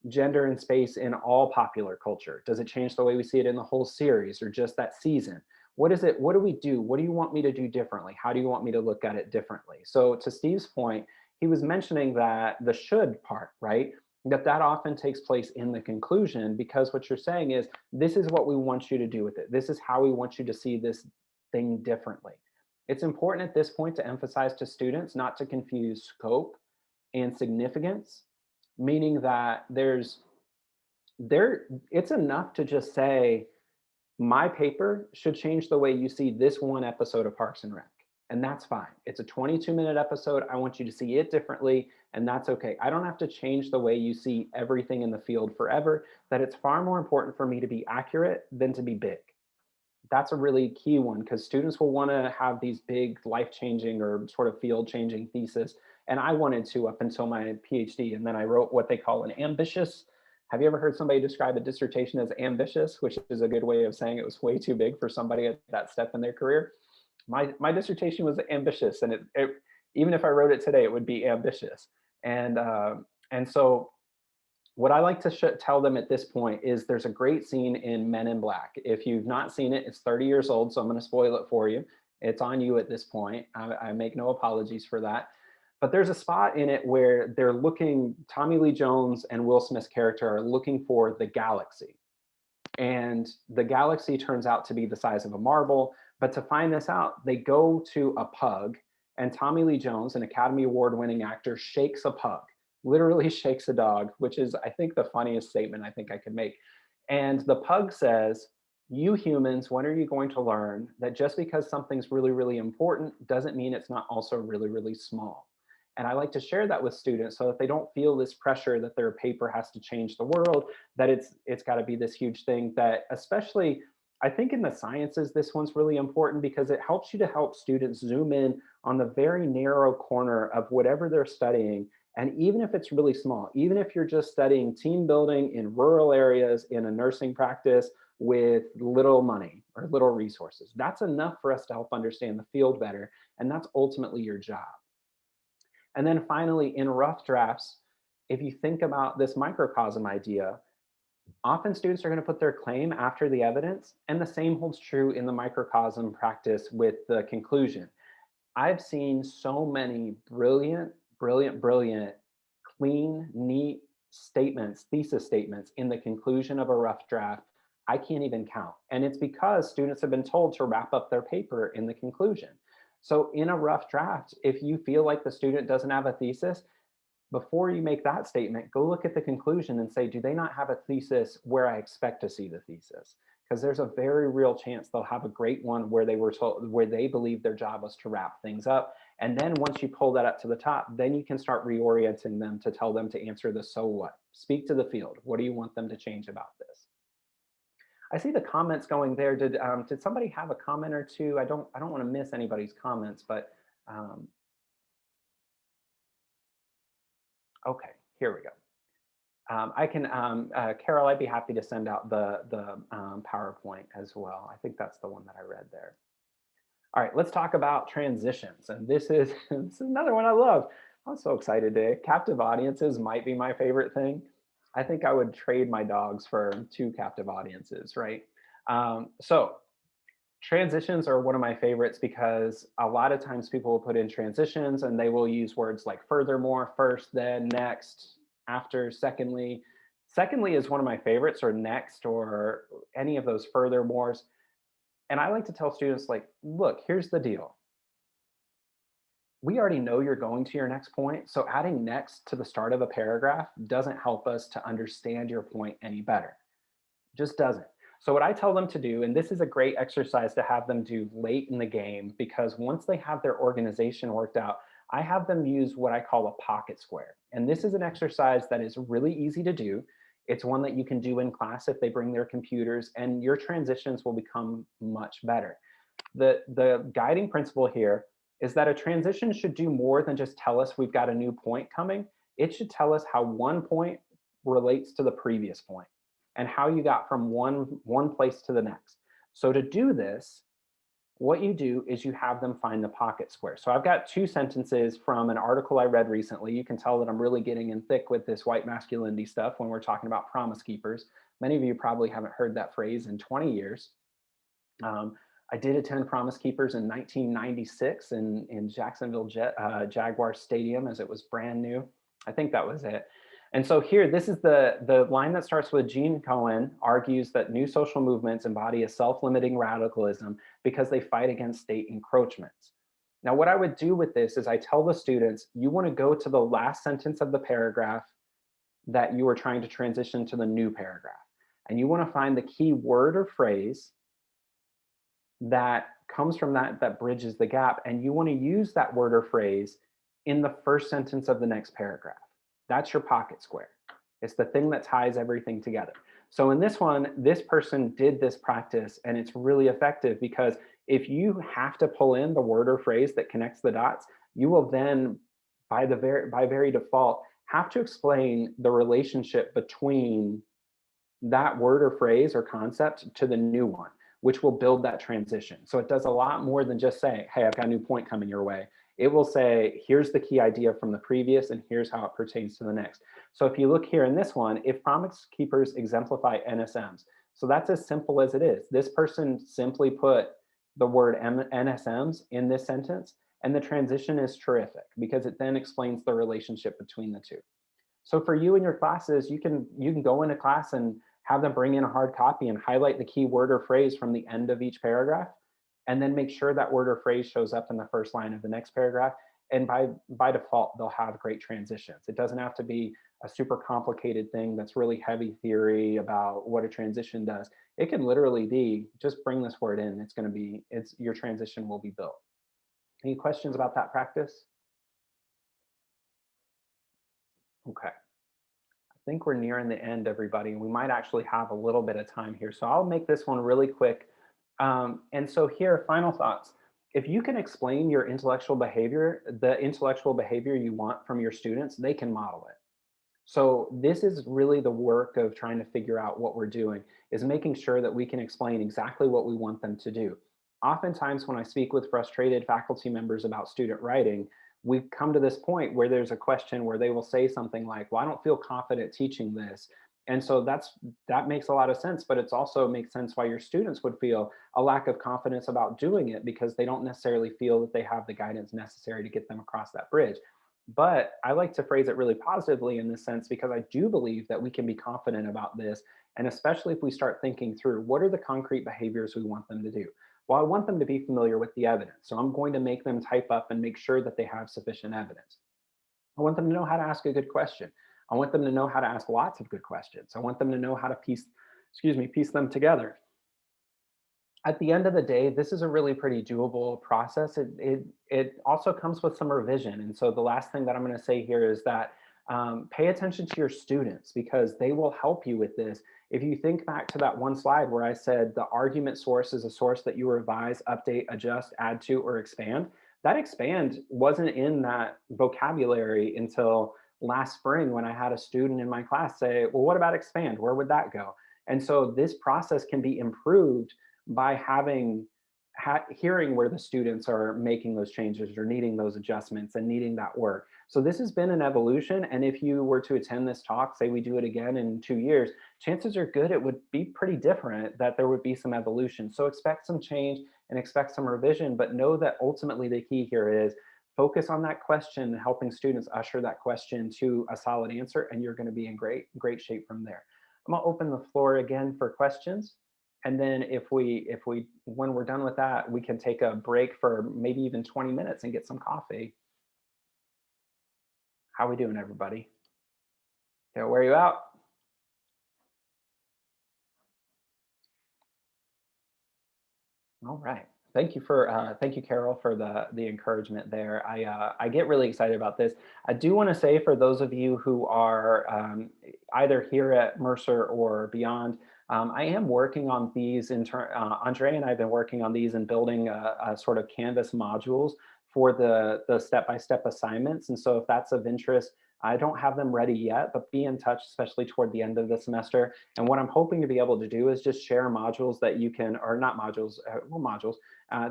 gender and space in all popular culture? Does it change the way we see it in the whole series or just that season? What is it? What do we do? What do you want me to do differently? How do you want me to look at it differently? So to Steve's point, he was mentioning that the should part, right? That often takes place in the conclusion, because what you're saying is, this is what we want you to do with it. This is how we want you to see this thing differently. It's important at this point to emphasize to students not to confuse scope and significance, meaning that it's enough to just say, my paper should change the way you see this one episode of Parks and Rec. And that's fine. It's a 22-minute episode. I want you to see it differently, and that's okay. I don't have to change the way you see everything in the field forever, that it's far more important for me to be accurate than to be big. That's a really key one, because students will want to have these big life-changing or sort of field-changing thesis. And I wanted to up until my PhD, and then I wrote what they call an ambitious. Have you ever heard somebody describe a dissertation as ambitious, which is a good way of saying it was way too big for somebody at that step in their career? My dissertation was ambitious, and it even if I wrote it today, it would be ambitious. And so what I like to tell them at this point is, there's a great scene in Men in Black. If you've not seen it, it's 30 years old, so I'm going to spoil it for you. It's on you at this point. I make no apologies for that. But there's a spot in it where they're looking, Tommy Lee Jones and Will Smith's character are looking for the galaxy. And the galaxy turns out to be the size of a marble. But to find this out, they go to a pug, and Tommy Lee Jones, an Academy Award-winning actor, shakes a pug, literally shakes a dog, which is, I think, the funniest statement I think I could make. And the pug says, you humans, when are you going to learn that just because something's really, really important doesn't mean it's not also really, really small? And I like to share that with students so that they don't feel this pressure that their paper has to change the world, that it's got to be this huge thing. That especially, I think in the sciences, this one's really important because it helps you to help students zoom in on the very narrow corner of whatever they're studying. And even if it's really small, even if you're just studying team building in rural areas in a nursing practice with little money or little resources, that's enough for us to help understand the field better. And that's ultimately your job. And then finally, in rough drafts, if you think about this microcosm idea, often students are going to put their claim after the evidence, and the same holds true in the microcosm practice with the conclusion. I've seen so many brilliant, brilliant, brilliant, clean, neat statements, thesis statements in the conclusion of a rough draft. I can't even count. And it's because students have been told to wrap up their paper in the conclusion. So in a rough draft, if you feel like the student doesn't have a thesis, before you make that statement, go look at the conclusion and say, do they not have a thesis where I expect to see the thesis? Because there's a very real chance they'll have a great one where they were told, where they believe their job was to wrap things up. And then once you pull that up to the top, then you can start reorienting them to tell them to answer the so what. Speak to the field. What do you want them to change about this? I see the comments going there. Did somebody have a comment or two? I don't want to miss anybody's comments, but okay, here we go. I can, Carol, I'd be happy to send out the PowerPoint as well. I think that's the one that I read there. All right, let's talk about transitions. And this is, this is another one I love. I'm so excited today. Captive audiences might be my favorite thing. I think I would trade my dogs for 2 captive audiences, right? So transitions are one of my favorites because a lot of times people will put in transitions and they will use words like furthermore, first, then, next, after, secondly. Secondly is one of my favorites, or next, or any of those furthermores. And I like to tell students, like, look, here's the deal. We already know you're going to your next point, so adding next to the start of a paragraph doesn't help us to understand your point any better. Just doesn't. So what I tell them to do, and this is a great exercise to have them do late in the game, because once they have their organization worked out, I have them use what I call a pocket square. And this is an exercise that is really easy to do. It's one that you can do in class if they bring their computers, and your transitions will become much better. The guiding principle here is that a transition should do more than just tell us we've got a new point coming. It should tell us how one point relates to the previous point and how you got from one place to the next. So to do this, what you do is you have them find the pocket square. So I've got 2 sentences from an article I read recently. You can tell that I'm really getting in thick with this white masculinity stuff when we're talking about promise keepers. Many of you probably haven't heard that phrase in 20 years. I did attend Promise Keepers in 1996 in Jacksonville Jaguar Stadium, as it was brand new. I think that was it. And so here, this is the line that starts with Gene Cohen argues that new social movements embody a self-limiting radicalism because they fight against state encroachments. Now, what I would do with this is I tell the students, you want to go to the last sentence of the paragraph that you are trying to transition to the new paragraph. And you want to find the key word or phrase that comes from that bridges the gap. And you want to use that word or phrase in the first sentence of the next paragraph. That's your pocket square. It's the thing that ties everything together. So in this one, this person did this practice, and it's really effective because if you have to pull in the word or phrase that connects the dots, you will then, by very default, have to explain the relationship between that word or phrase or concept to the new one, which will build that transition. So it does a lot more than just say, hey, I've got a new point coming your way. It will say, here's the key idea from the previous, and here's how it pertains to the next. So if you look here in this one, if promise keepers exemplify NSMs, so that's as simple as it is. This person simply put the word NSMs in this sentence, and the transition is terrific because it then explains the relationship between the two. So for you and your classes, you can go into class and have them bring in a hard copy and highlight the key word or phrase from the end of each paragraph, and then make sure that word or phrase shows up in the first line of the next paragraph. And by default, they'll have great transitions. It doesn't have to be a super complicated thing that's really heavy theory about what a transition does. It can literally be just bring this word in. It's going to be, your transition will be built. Any questions about that practice? Okay. I think we're nearing the end, everybody. We might actually have a little bit of time here. So I'll make this one really quick. And so here, final thoughts. If you can explain your intellectual behavior, the intellectual behavior you want from your students, they can model it. So this is really the work of trying to figure out what we're doing, is making sure that we can explain exactly what we want them to do. Oftentimes when I speak with frustrated faculty members about student writing, we come to this point where there's a question where they will say something like, well, I don't feel confident teaching this. And so that makes a lot of sense, but it's also makes sense why your students would feel a lack of confidence about doing it, because they don't necessarily feel that they have the guidance necessary to get them across that bridge. But I like to phrase it really positively in this sense, because I do believe that we can be confident about this. And especially if we start thinking through, what are the concrete behaviors we want them to do? Well, I want them to be familiar with the evidence. So I'm going to make them type up and make sure that they have sufficient evidence. I want them to know how to ask a good question. I want them to know how to ask lots of good questions. I want them to know how to piece them together. At the end of the day, this is a really pretty doable process. It also comes with some revision. And so the last thing that I'm going to say here is that pay attention to your students, because they will help you with this. If you think back to that one slide where I said the argument source is a source that you revise, update, adjust, add to, or expand, that expand wasn't in that vocabulary until last spring when I had a student in my class say, well, what about expand? Where would that go? And so this process can be improved by hearing where the students are making those changes or needing those adjustments and needing that work. So this has been an evolution. And if you were to attend this talk, say we do it again in 2 years, chances are good it would be pretty different, that there would be some evolution. So expect some change and expect some revision, but know that ultimately the key here is focus on that question, helping students usher that question to a solid answer, and you're going to be in great shape from there. I'm going to open the floor again for questions. And then when we're done with that, we can take a break for maybe even 20 minutes and get some coffee. How we doing, everybody? Okay, wear you out. All right. Thank you, Carol, for the encouragement there. I get really excited about this. I do want to say, for those of you who are either here at Mercer or beyond, I am working on these. Andre and I have been working on these and building a sort of Canvas modules for the step-by-step assignments. And so if that's of interest, I don't have them ready yet, but be in touch, especially toward the end of the semester. And what I'm hoping to be able to do is just share modules that you can, or not modules, modules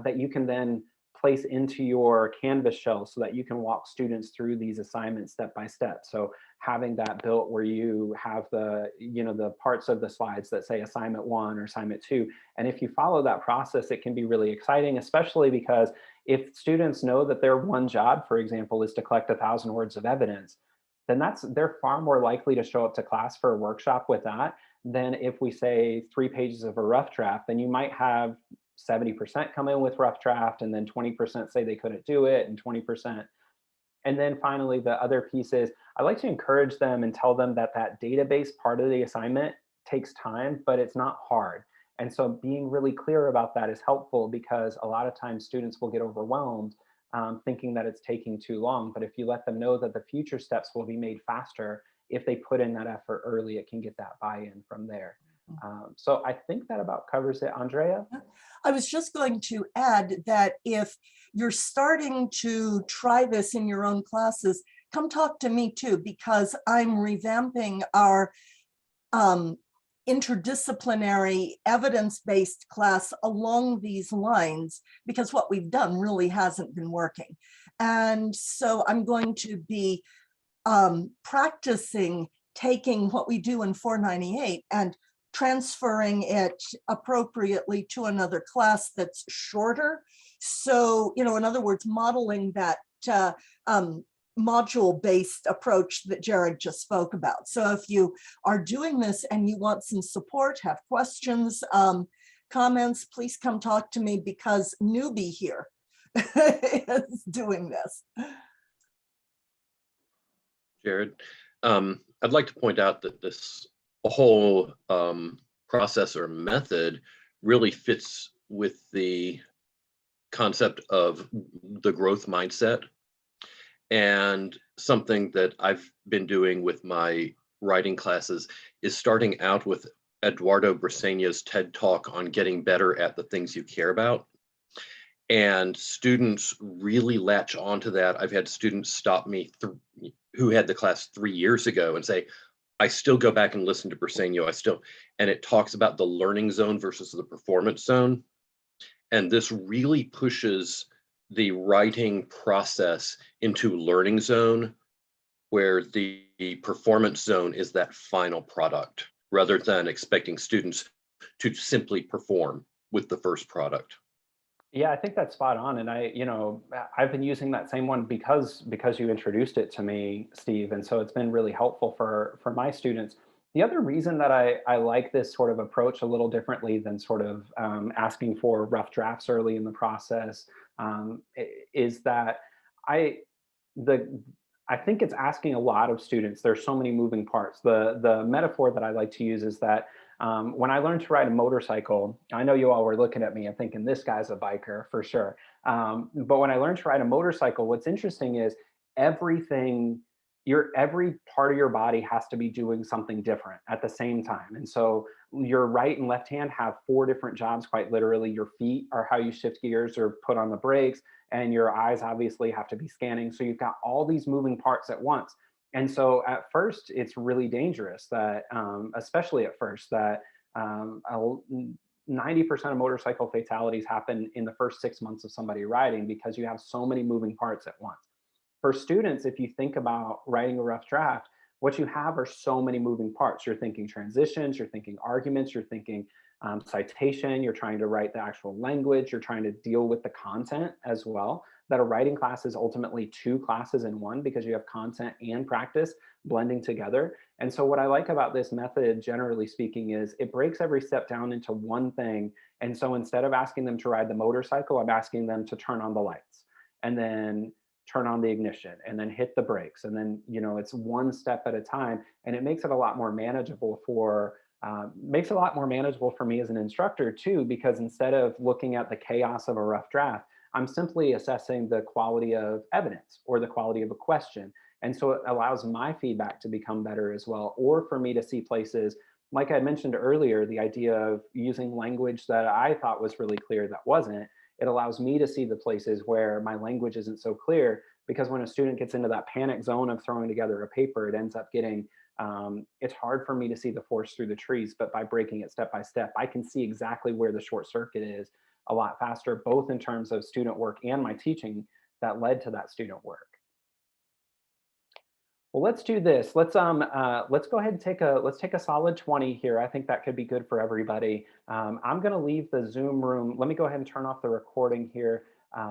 that you can then place into your Canvas shell so that you can walk students through these assignments step by step. So having that built where you have the parts of the slides that say assignment 1 or assignment 2. And if you follow that process, it can be really exciting, especially because if students know that their one job, for example, is to collect 1,000 words of evidence, then they're far more likely to show up to class for a workshop with that than if we say 3 pages of a rough draft. Then you might have 70% come in with rough draft, and then 20% say they couldn't do it, and 20%. And then finally, the other piece is I like to encourage them and tell them that database part of the assignment takes time, but it's not hard. And so being really clear about that is helpful, because a lot of times students will get overwhelmed thinking that it's taking too long. But if you let them know that the future steps will be made faster, if they put in that effort early, it can get that buy-in from there. So I think that about covers it. Andrea? I was just going to add that if you're starting to try this in your own classes, come talk to me too, because I'm revamping our interdisciplinary evidence-based class along these lines, because what we've done really hasn't been working. And so I'm going to be practicing taking what we do in 498 and transferring it appropriately to another class that's shorter. So, in other words, modeling that module-based approach that Jared just spoke about. So if you are doing this and you want some support, have questions, comments, please come talk to me, because newbie here is doing this. Jared, I'd like to point out that this whole process or method really fits with the concept of the growth mindset. And something that I've been doing with my writing classes is starting out with Eduardo Briseño's TED Talk on getting better at the things you care about. And students really latch onto that. I've had students stop me who had the class 3 years ago and say, I still go back and listen to Briseño. And it talks about the learning zone versus the performance zone. And this really pushes the writing process into learning zone, where the performance zone is that final product, rather than expecting students to simply perform with the first product. Yeah, I think that's spot on. And I've been using that same one because you introduced it to me, Steve. And so it's been really helpful for my students. The other reason that I like this sort of approach a little differently than sort of asking for rough drafts early in the process is that I I think it's asking a lot of students. There's so many moving parts. The metaphor that I like to use is that when I learned to ride a motorcycle, I know you all were looking at me and thinking this guy's a biker for sure. But when I learned to ride a motorcycle, what's interesting is everything, every part of your body has to be doing something different at the same time. And so your right and left hand have 4 different jobs, quite literally. Your feet are how you shift gears or put on the brakes, and your eyes obviously have to be scanning. So you've got all these moving parts at once. And so at first, it's really dangerous that, especially at first, that 90% of motorcycle fatalities happen in the first 6 months of somebody riding because you have so many moving parts at once. For students, if you think about writing a rough draft, what you have are so many moving parts. You're thinking transitions, you're thinking arguments, you're thinking citation, you're trying to write the actual language, you're trying to deal with the content as well. That a writing class is ultimately 2 classes in one because you have content and practice blending together. And so what I like about this method, generally speaking, is it breaks every step down into one thing. And so instead of asking them to ride the motorcycle, I'm asking them to turn on the lights and then turn on the ignition and then hit the brakes. And then, it's one step at a time. And it makes it a lot more manageable for me as an instructor too, because instead of looking at the chaos of a rough draft, I'm simply assessing the quality of evidence or the quality of a question. And so it allows my feedback to become better as well, or for me to see places, like I mentioned earlier, the idea of using language that I thought was really clear that wasn't. It allows me to see the places where my language isn't so clear, because when a student gets into that panic zone of throwing together a paper, it ends up getting, it's hard for me to see the forest through the trees, but by breaking it step by step, I can see exactly where the short circuit is a lot faster, both in terms of student work and my teaching that led to that student work. Well, let's do this. Let's go ahead and take a solid 20 here. I think that could be good for everybody. I'm going to leave the Zoom room. Let me go ahead and turn off the recording here.